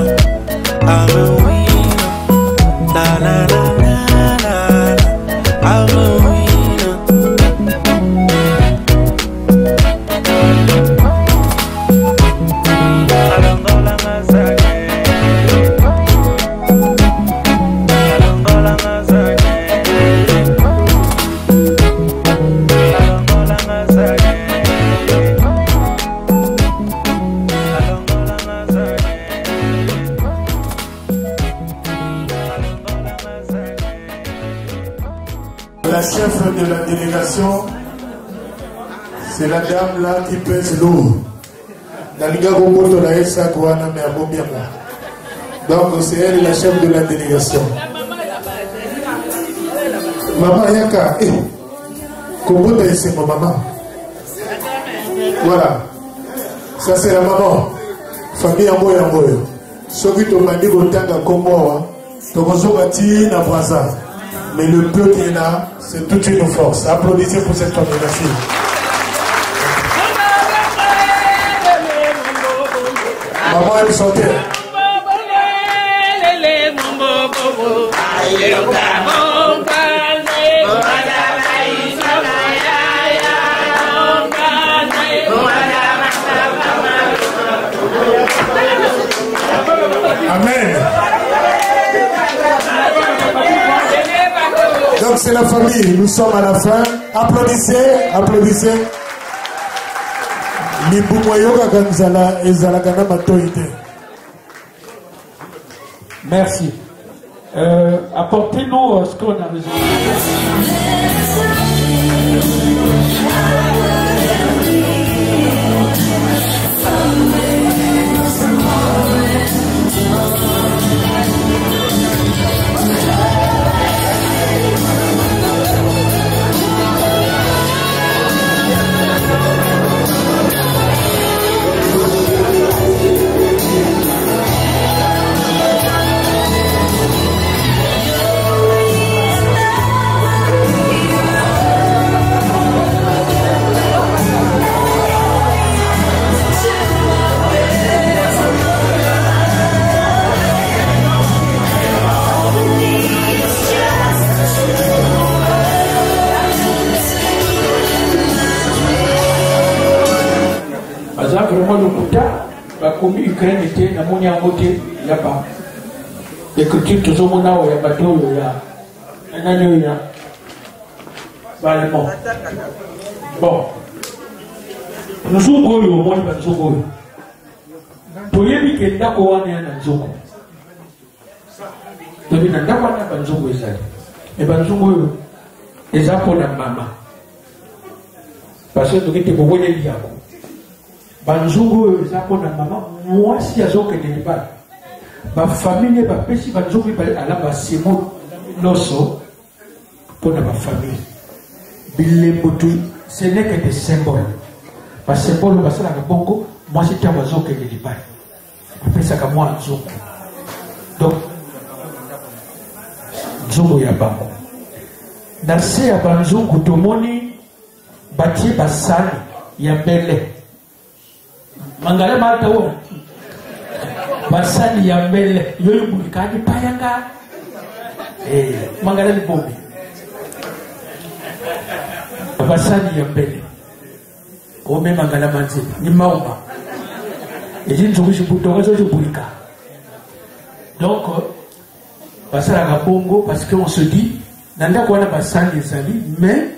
I'm a winner la la la la I'm a winner alongola ngazanye alongola ngazanye alongola ngazanye La chef de la délégation, c'est la dame là qui pèse lourd. Donc c'est elle la chef de la délégation. Maman Yaka, comment c'est ma maman? Voilà, ça c'est la maman. Famille Amboy Amboy. Ceux qui t'ont dit que tu as comme moi, tu as na Brazza. Mais le peu qui est là, c'est toute une force. Applaudissez pour cette famille, merci. Maman aime chanter. Amen. Donc c'est la famille, nous sommes à la fin. Applaudissez, applaudissez. Merci. Apportez-nous ce qu'on a besoin. Vraiment le Bouddha, comme Ukraine était, la monnaie en côté, il n'y a pas. L'écriture, tout le monde a un bateau, il y a un agneau, il y a. Bon. Nous sommes au moins, nous sommes pour y aller, il y a un Nzoko. Il y a un Nzoko, et bien nous sommes les apôtres de maman. Parce que nous étions beaucoup de liens. Banzungu ezako na mama mwasi azokende libala bafamille bapesi banzungu ala basemo loso mpona bafamille bilembo tu ce n'est que des symboles basymbole basalaka bongo mwasi ntango azokende libala apesaka mwa nzungu donc nzungu ya bango na se ya banzungu tomoni batie basani ya mbele mangala mata wona basani ya mbele yoyo bulikani payanga mangala ni bombe basani ya mbele ome mangala manzi ni mauma ezi nzukushi butonga zo bulika donc basala ka bongo parce que on se dit nanda ko na basani ezali mais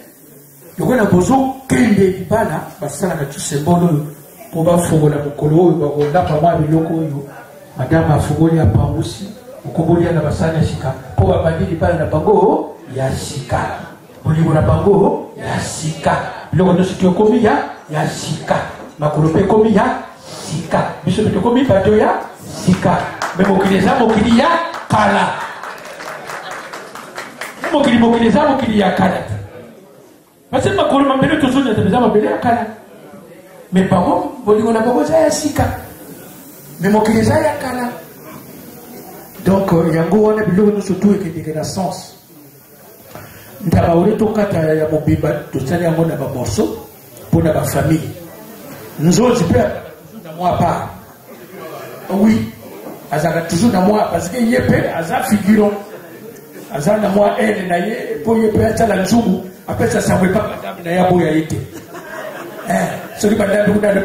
yokona bozo kende libala basala ka tu symbole pour bafungola mokolo oyo bakondapa mwa biloko oyo madame afungoli apangusi okobolia na basani ya sika mpo babandi libala na bango ya sika bolingo na bango ya sika biloko nyonso tokomi ya sika makolo mpe ekomi ya sika biso mpe tokomi bato ya sika me mokili eza mokili ya kala mokili eza mokili ya kala parce que makolo mambele tozonyata eza mabele ya kala mais bango bolingo na bango eza ya sika mais mokili eza ya kala donc yango wana biloko nyonso tu ekendeke na sens ntaba ole tokata ya mobimba tosali yango na bamorceau mpo na bafamille nzozi mpe na mwa part oui azalaka toujours na mwa parce que ye mpe aza figuron aza na mwa ene na ye mpo ye mpe atala nzungu apesa sango epa madame na ye aboya ye te soki bandambi kuna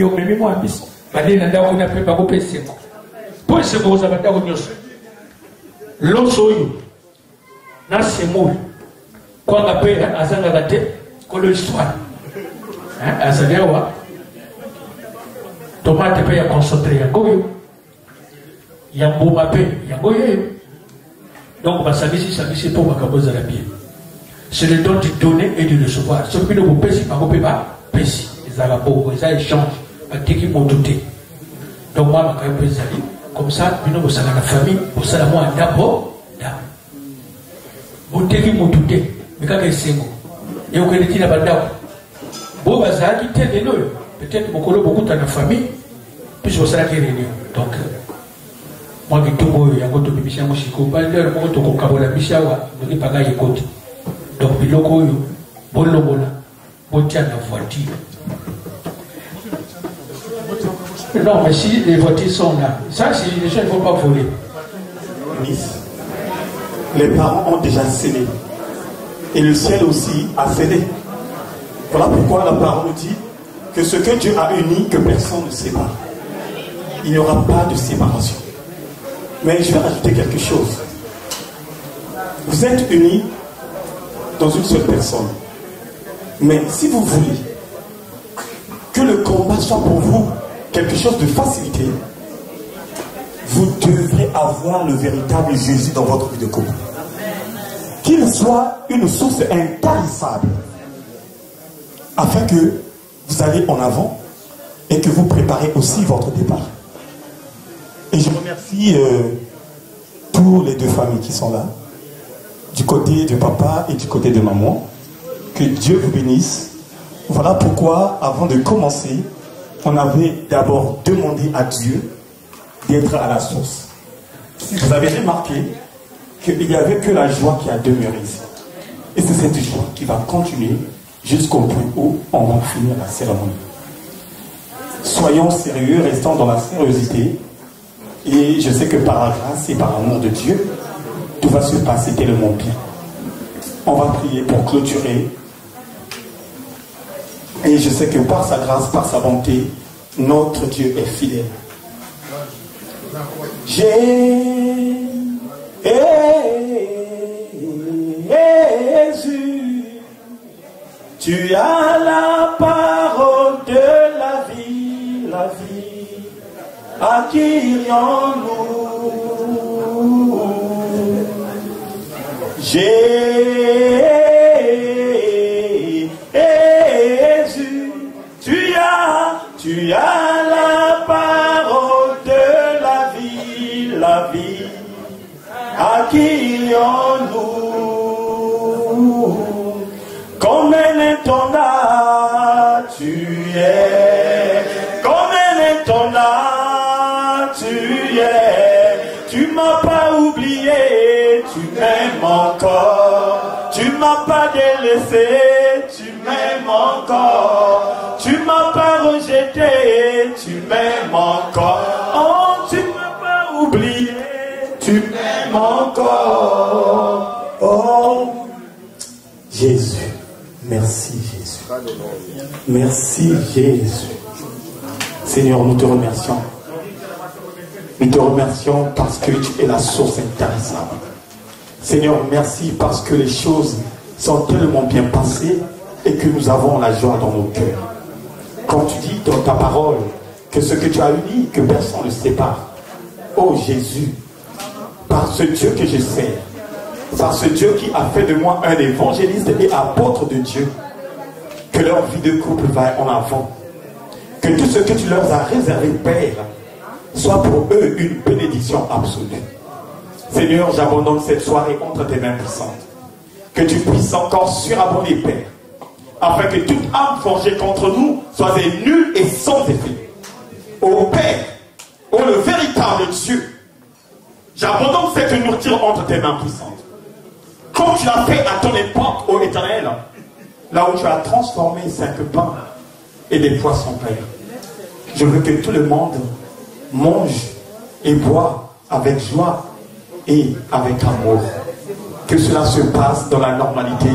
omemi mwa biso bande na ndako kuna mpe bango mpe esengo mpo esengo oza bandako nyonso loso oyo na semoule kwanga mpe azangaka te kolo histoire azali awa tomate mpe ya concentré yango oyo ya mbuma mpe yango oyo donc basangisi mpo makambo ezala bien c'est le don de donner et de recevoir soki bino bopesi bango mpe bapesi ezalaka bongo eza échange bateki moto te donc mwa makambo mpe ezali comme ça bino bosala na famille bosala mwa ndambo boteki motu te mikaka esengo ekokende ntina bandako bo bazalaki te lelo oyo peut-être mokolo bokuta na famille puis bosalaki réunion donc mwa kitungo oyo yango tobimisi yango siko bandere moko tokokabola bisi awa noki panga yekoti donc biloko oyo bolongola botia na voiture. Non mais si les voitures sont là, ça si les gens ne vont pas voler. Les parents ont déjà scellé. Et le ciel aussi a scellé. Voilà pourquoi la parole dit que ce que Dieu a uni, que personne ne sépare. Il n'y aura pas de séparation. Mais je vais rajouter quelque chose. Vous êtes unis dans une seule personne. Mais si vous voulez que le combat soit pour vous quelque chose de facilité, vous devrez avoir le véritable Jésus dans votre vie de couple. Qu'il soit une source intarissable, afin que vous allez en avant et que vous préparez aussi votre départ. Et je remercie tous les deux familles qui sont là, du côté de papa et du côté de maman. Que Dieu vous bénisse. Voilà pourquoi, avant de commencer, on avait d'abord demandé à Dieu d'être à la source. Vous avez remarqué qu'il n'y avait que la joie qui a demeuré ici. Et c'est cette joie qui va continuer jusqu'au point où on va finir la cérémonie. Soyons sérieux, restons dans la sérieuxité. Et je sais que par la grâce et par l'amour de Dieu, tout va se passer tellement bien. On va prier pour clôturer. Et je sais que par sa grâce, par sa bonté, notre Dieu est fidèle. Jésus, tu as la parole de la vie, acquérions-nous. Jésus, tu as la parole de la vie, acquérions-nous. Combien étonnant tu es, combien étonnant tu es, tu m'as pas oublié, tu m'aimes encore, tu m'as pas délaissé, tu m'aimes encore, tu m'as pas rejeté, tu m'aimes encore, oh tu m'as pas oublié, tu m'aimes encore, oh Jésus. Merci Jésus. Merci Jésus. Seigneur, nous te remercions. Nous te remercions parce que tu es la source intarissable. Seigneur, merci parce que les choses sont tellement bien passées et que nous avons la joie dans nos cœurs. Quand tu dis dans ta parole que ce que tu as uni, que personne ne sépare. Oh Jésus, par ce Dieu que je sers, par ce Dieu qui a fait de moi un évangéliste et apôtre de Dieu, que leur vie de couple va en avant, que tout ce que tu leur as réservé, Père, soit pour eux une bénédiction absolue. Seigneur, j'abandonne cette soirée entre tes mains puissantes. Que tu puisses encore surabonder, Père, afin que toute âme forgée contre nous soit nulle et sans effet. Ô Père, ô le véritable Dieu, j'abandonne cette nourriture entre tes mains puissantes. Comme tu l'as fait à ton époque, ô Éternel, là où tu as transformé 5 pains et des poissons, Père. Je veux que tout le monde mange et boit avec joie et avec amour. Que cela se passe dans la normalité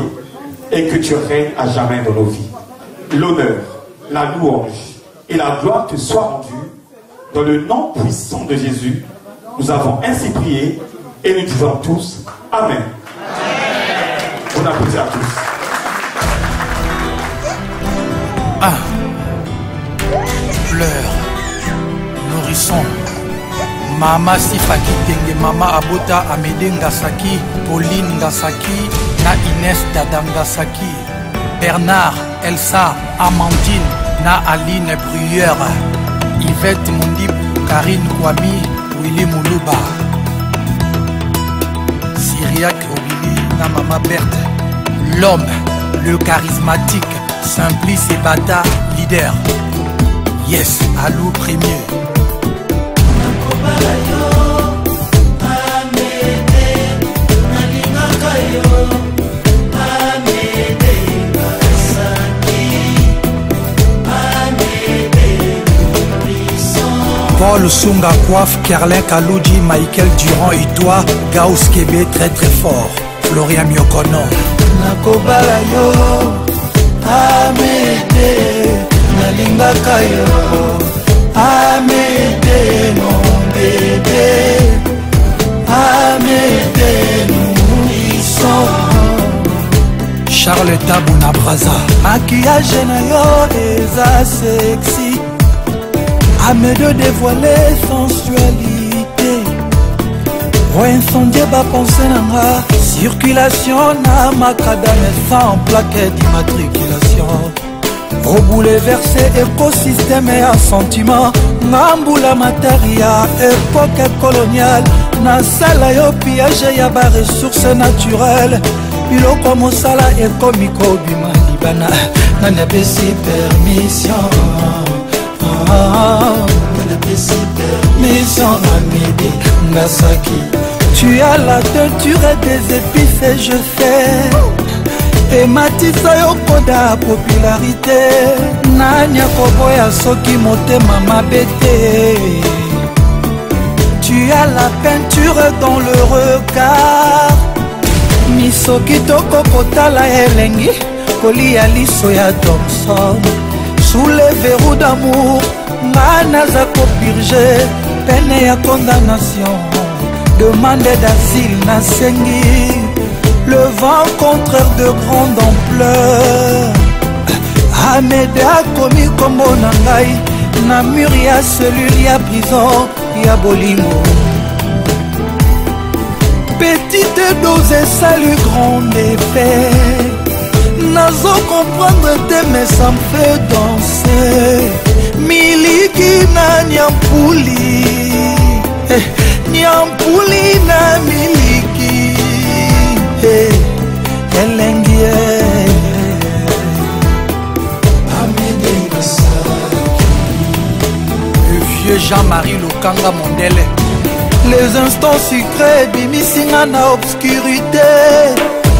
et que tu règnes à jamais dans nos vies. L'honneur, la louange et la gloire te soient rendues. Dans le nom puissant de Jésus, nous avons ainsi prié et nous disons tous Amen. Bon appétit à tous. Fleur, nourrisson, Mama Sifaki Tenge, Mama Abota Amede Ngasaki, Pauline Ngasaki, Na Inès Dadam Ngasaki, Bernard, Elsa, Amandine, Na Aline Bruyère, Yvette Mundib, Karine Kwami, Willy Moulouba, Syriac Obili, Na Mama Berthe, l'homme, le charismatique, Simplice et Bata, leader. Yes, Alou premier. Paul Sunga Coiffe, Kerlin Kaloudji, Michael Durand et toi, Gauss Kébé très très fort, Florian Miokono. Nakobala yo, Amédé, Nalingaka yo, Amédé mon bébé, Amédé nourrisson. Charles Tabouna Braza. Maquillage na yo eza sexy, Amé de dévoiler sensualité. Incendier ba pensée nanga, circulation na macadame sans plaquette d'immatriculation. Rebouleverser écosystème et un sentiment, Ngambula materia, époque coloniale. Na sala yo piège ya ba ressources naturelles. Biloko mosala ekomiko bima libana, nana pesi permission. Mission Amédé Ngasaki. Tu as la teinture et des épices et je sais. Et Matissa Yokoda popularité. Nanya Koboya Soki Motema Mabete. Tu as la peinture dans le regard. Misoki Toko Kotala Elengi. Koli Aliso ya Thompson. Sous les verrous d'amour, Manaza Kopirge, peine et condamnation, demande d'asile Nasengi, le vent contraire de grande ampleur. Amédé a commis comme Bonangaï, Namuri a cellule, y a prison, y a bolingo. Petite dose et salut, grand effet. Nazo comprendre tes mais ça me fait danser. Miliki na Nyampuli, Nyampuli na miliki, Elengie Amédé Ngasaki. Le vieux Jean-Marie Lukanga Mondele. Les instants sucrés bimisinga na obscurité.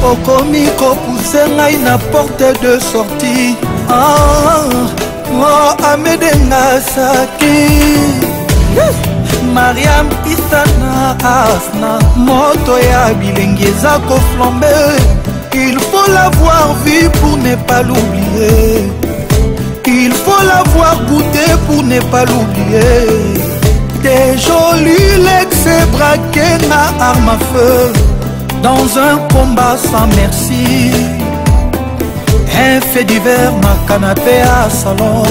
Okomi kopousse ngai na porte de sortie. Amédé Ngasaki. Mariam Isana Asna. Moto ya bilengi eza koflambe. Il faut l'avoir vu pour ne pas l'oublier. Il faut l'avoir goûté pour ne pas l'oublier. Des jolis legs braqués na arme à feu. Dans un combat sans merci, un fait divers, ma canapé à salon.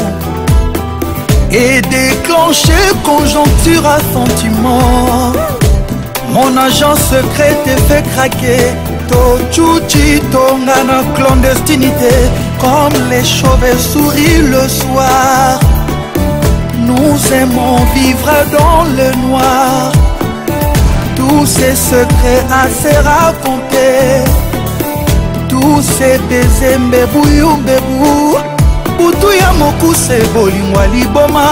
Et déclencher conjoncture à sentiment. Mon agent secret te fait craquer. Tochuchi tongana clandestinité. Comme les chauves-souris le soir. Nous aimons vivre dans le noir. tous ces secrets à se raconter, tous ces baisers mbebou butu ya mokuse bolingwa liboma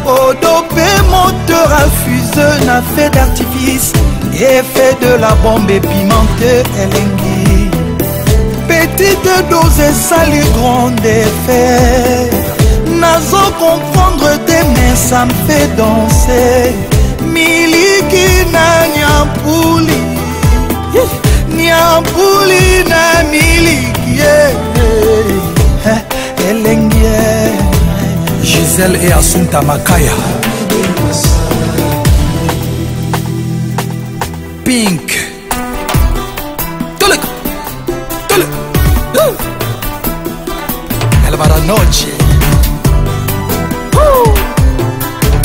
odope moteur à fusée na fait d'artifice effet de la bombe pimentée elengi petite dose esali grande effet nazo comprendre des mais ça me fait danser miliki na nyampuli na miliki elengi Gisèle et Assunta Makaya Pink Elle va la noche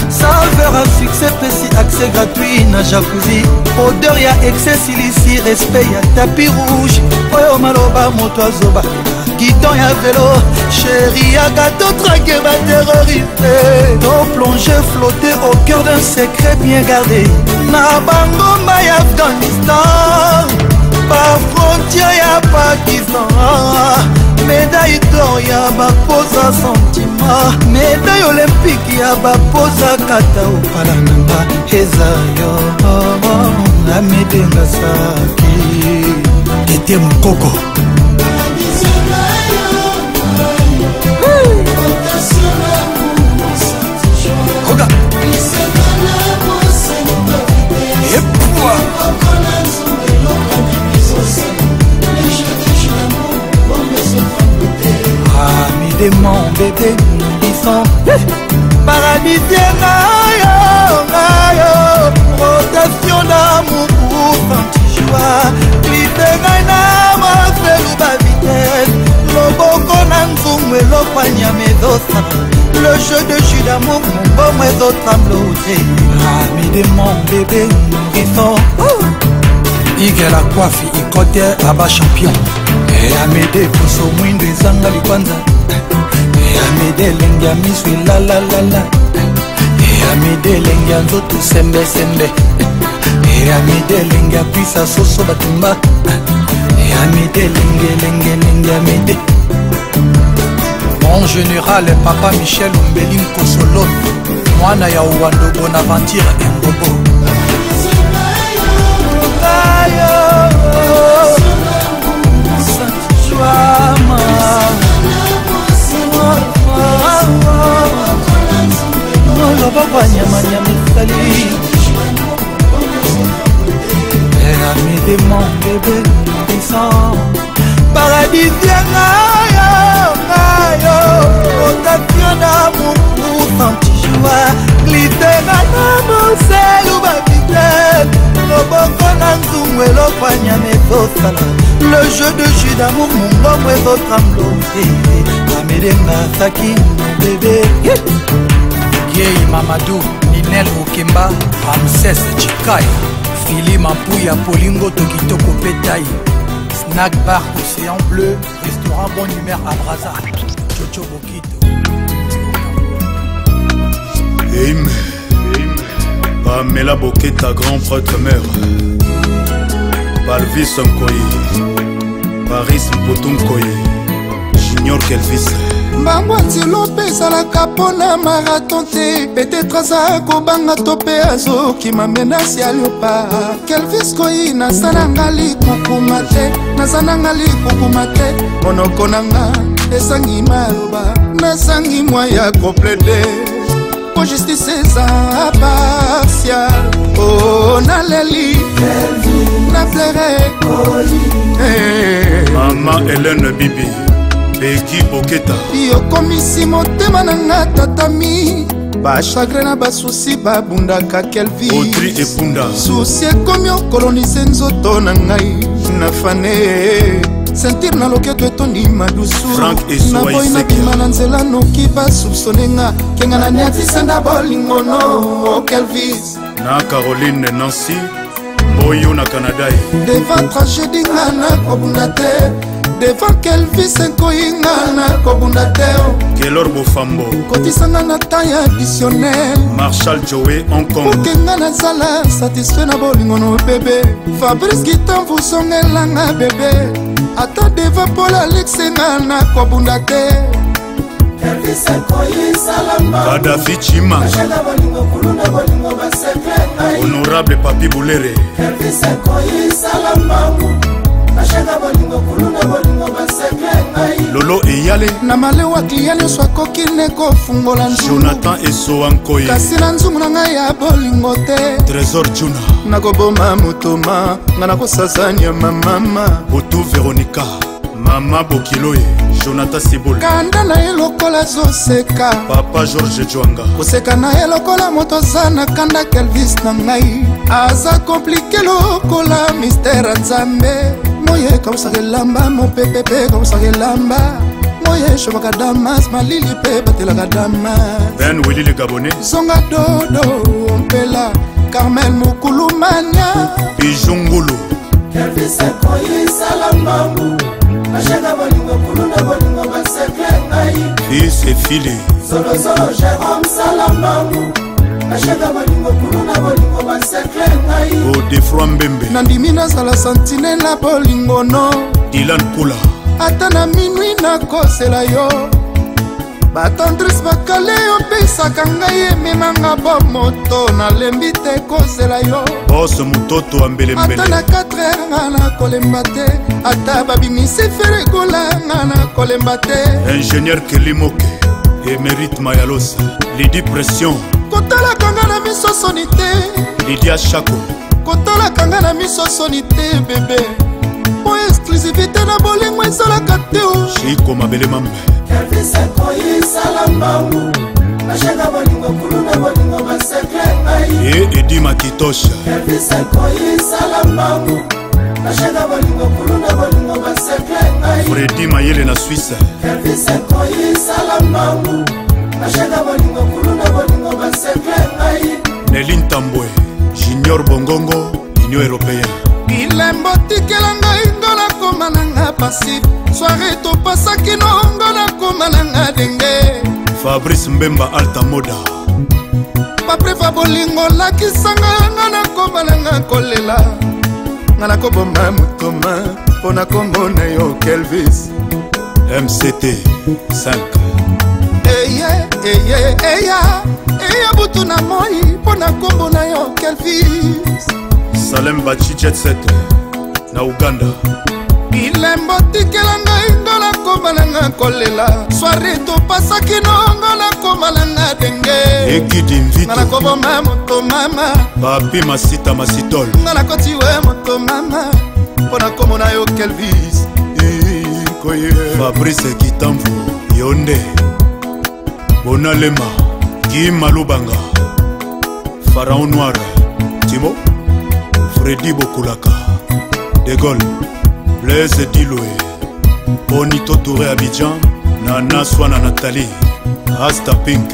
saveur à succès précis, accès gratuit na jacuzzi odeur ya excès silici respect ya tapis rouge oyo maloba moto azoba guidon ya vélo chéri ya gâteau traqué va terroriser nos plongé flotter au cœur d'un secret bien gardé na bangomba ya Afghanistan par frontière ya Pakistan médaille d'or ya bapoza sentiment médaille olympique ya bapoza kata opala nanga eza yo amedenga saki ete mokoko Oga Epwa Ami de mon bébé nourrisson paradisien nayo rotation d'amour pour fantijoie glitera na mafelu ba vitesse loboko na nzungu elopanya mezosana le jeu de jus d'amour mon bombe ezotremblote ami de mon bébé nourrisson Ige la coiffe ikote aba champion Amede poso mwindo ezanga likwanza Amede lengi ya miswi la la la la Amede lengi ya nzoto sembe sembe Amede lengi ya pisa soso batumba Amede lengi Amede Mon général papa Michel Ombeli Nkosolo Mwana ya Uwando Bonaventure Mbobo Ami de mon bébé nourrisson paradisien nayo rotation d'amour pour fantijoie glitera na moselu bavitele loboko na nzungu elopanya mezosala le jeu de jus d'amour mongomo ezotremblote amedenga saki bébé Yei Mamadou, Ninel Okemba, Ramses Chikaya, Philly Mampuya, Polingo Tokitoko Petaï, Snack Bar Océan Bleu, Restaurant Bon Humeur à Braza, Chocho Bokito. Amen. Pamela Boketa, grand prêtre mère. Balvis Nkoye, Paris Mpotunkoye, Junior Kelvis. Mbangwanzilo mpe ezalaka mpona marathon te peut-être aza kobanga to mpe azokima menasi ya liopa Kelvis Koyi naza nanga likukuma te naza nanga likukuma te monoko nanga esangi maloba nasangi mwa ya komplete po justice eza partial o naleli na plere Mama Hélène Bibi Beki Boketa yokomisi motema nanga tatami bachagre na basusi babundaka Kelvis Audrey Epunda susi ekomi okolonise nzoto na ngai nafane sentir na loketo etondi madusu naboyi nabima na nzela noki basupsonenga kenga na niatisenda bolingono o Kelvis na Caroline Nancy Mboyo na Canada devant tragédie nga na kobunda te devant Kelvis enkoyinga na kobunda teo Kelor Bofambo kotisanga na taille additionnel Marshall Joey Hong Kong okenga na zala satisfait na bolingo no bébé Fabrice Gitamvu songelanga bébé ata deva Paul Alexenga na kobunda te Kelvis enkoyi salamba Gaddafi Chima Honorable Papi Boulere Kelvis enkoyi salamba Lolo Eyale na malewa kliya nyonso akoki ne kofungola nzungu Jonathan Eso Ankoye kasi na nzungu na ngai ya bolingo te Trésor Juna nakoboma motoma nga nakosazania mamama Botu Veronica Mama Bokiloe Jonathan Sibol kanda na ye lokola zoseka Papa George Joanga koseka na ye lokola moto aza na kanda Kelvis na ngai aza komplike lokola mistere nzambe moye kausaka elamba mopepepe kausaka elamba moye shobaka damas malili mpe batelaka damas Ben Willy le Gabonais zonga dodo mpela Carmel Mukulumania Bijungulu Kelvis enkoyi salambangu ashaka bolingo kulunda bolingo basekle ngai Fils et Fili Zolozolo Jérôme salambangu ashaka bolingo kulunda bolingo basekle ngai Odefroy Mbembe nandimi nazala santine na bolingo no Dylan Kula ata na minui nakosela yo batendrise bakale yo pesaka ngai ememanga bomoto nalembi te kozela yo Boss Mutoto Ambelembele ata na 4 heures nga nakolemba te ata babimisi feregola nga nakolemba te Ingénieur Kelly Moke Émérite Mayalos Lydie Pression kotalaka nga na miso soni te Lydia Chako kotalaka nga na miso soni te bebe po exclusivité na bolingo ezalaka te o Chico Mabele Mambe Kelvis enkoyi salambangu ashaka bolingo kulunda bolingo basekle ngai Et Eddie Makitosha Kelvis enkoyi salambangu ashaka bolingo kulunda bolingo basekle ngai Freddy Mayele na Suisse Kelvis enkoyi salambangu ashaka bolingo kulunda bolingo basekle ngai Nelin Tambwe Junior Bongongo Union Européenne ilembo tikela ngai ngo nakoma nanga pasi soare topasaki nongo nakoma nanga denge Fabrice Mbemba Alta Moda baprefa bolingo lakisanga nga nakoma nanga kolela nga nakoboma motoma mpo na kombo na yo Kelvis MCT 5 eya butu na moi mpo na kombo na yo Kelvis Salem Bachi Jet Set na Uganda ilembo tikela ngai ngo nakoma nanga kolela soare topasaki nongo nakoma nanga denge Ekidi Mvito nga nakoboma moto mama Papi Masita Masitol nga nakoti we moto mama mpo na kombo na yo Kelvis Fabrice Kitamvu Yonde Bonalema Guy Malubanga Pharaon Noir Timo Freddy Bokulaka De Gaulle Blaise Diloué Bonito Touré Abidjan Nana Swana Nathalie Asta Pink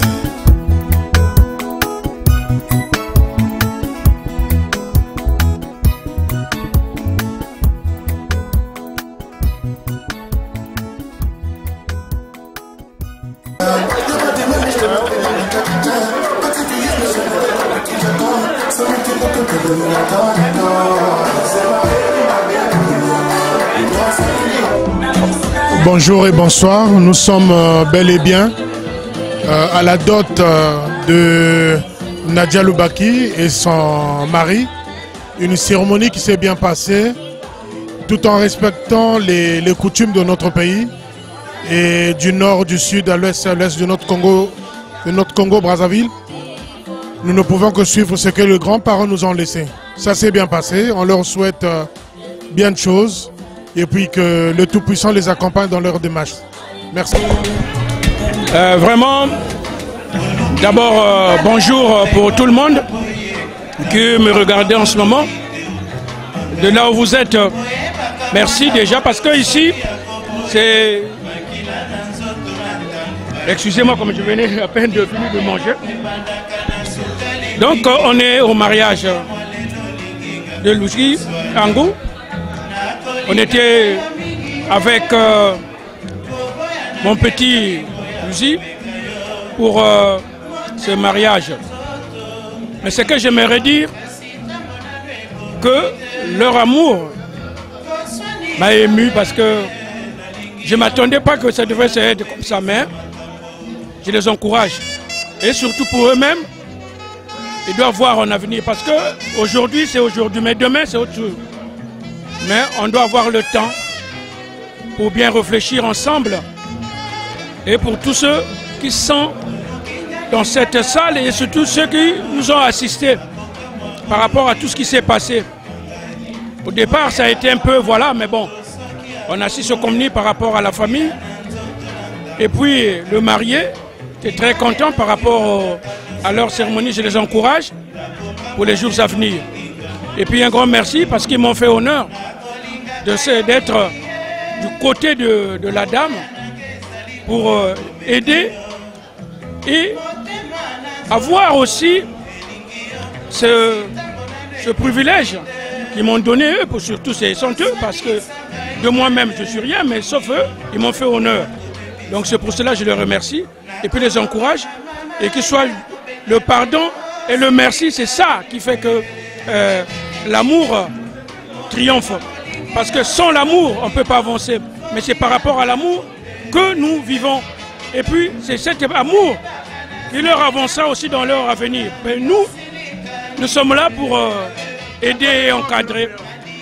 Bonjour et bonsoir, nous sommes bel et bien à la dot de Nadia Loubaki et son mari. Une cérémonie qui s'est bien passée tout en respectant les coutumes de notre pays et du nord, du sud, à l'ouest de notre Congo Brazzaville. Nous ne pouvons que suivre ce que les grands-parents nous ont laissé. Ça s'est bien passé, on leur souhaite bien de choses et puis que le Tout-Puissant les accompagne dans leur démarche. Merci. Vraiment, d'abord, bonjour pour tout le monde qui me regardez en ce moment. De là où vous êtes, merci déjà parce que ici, c'est... Excusez-moi comme je venais à peine de finir de manger. Donc on est au mariage de Louis Angou. On était avec mon petit Luzi pour ce mariage. Mais ce que j'aimerais dire, que leur amour m'a ému parce que je ne m'attendais pas que ça devait être comme ça, mais je les encourage. Et surtout pour eux-mêmes, ils doivent voir un avenir parce que aujourd'hui c'est aujourd'hui, mais demain c'est autre chose. Mais on doit avoir le temps pour bien réfléchir ensemble et pour tous ceux qui sont dans cette salle et surtout ceux qui nous ont assistés par rapport à tout ce qui s'est passé. Au départ ça a été un peu voilà, mais bon, on assiste au communion par rapport à la famille et puis le marié est très content par rapport à leur cérémonie, je les encourage pour les jours à venir. Et puis un grand merci parce qu'ils m'ont fait honneur d'être du côté de la dame pour aider et avoir aussi ce privilège qu'ils m'ont donné eux, pour surtout c'est sont eux, parce que de moi-même je suis rien, mais sauf eux, ils m'ont fait honneur. Donc c'est pour cela que je les remercie et puis les encourage et qu'il soit le pardon et le merci, c'est ça qui fait que l'amour triomphe. Parce que sans l'amour, on ne peut pas avancer. Mais c'est par rapport à l'amour que nous vivons. Et puis, c'est cet amour qui leur avancera aussi dans leur avenir. Mais nous sommes là pour aider et encadrer.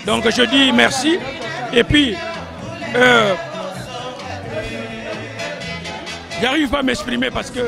Donc, je dis merci. Et puis, j'arrive pas à m'exprimer parce que...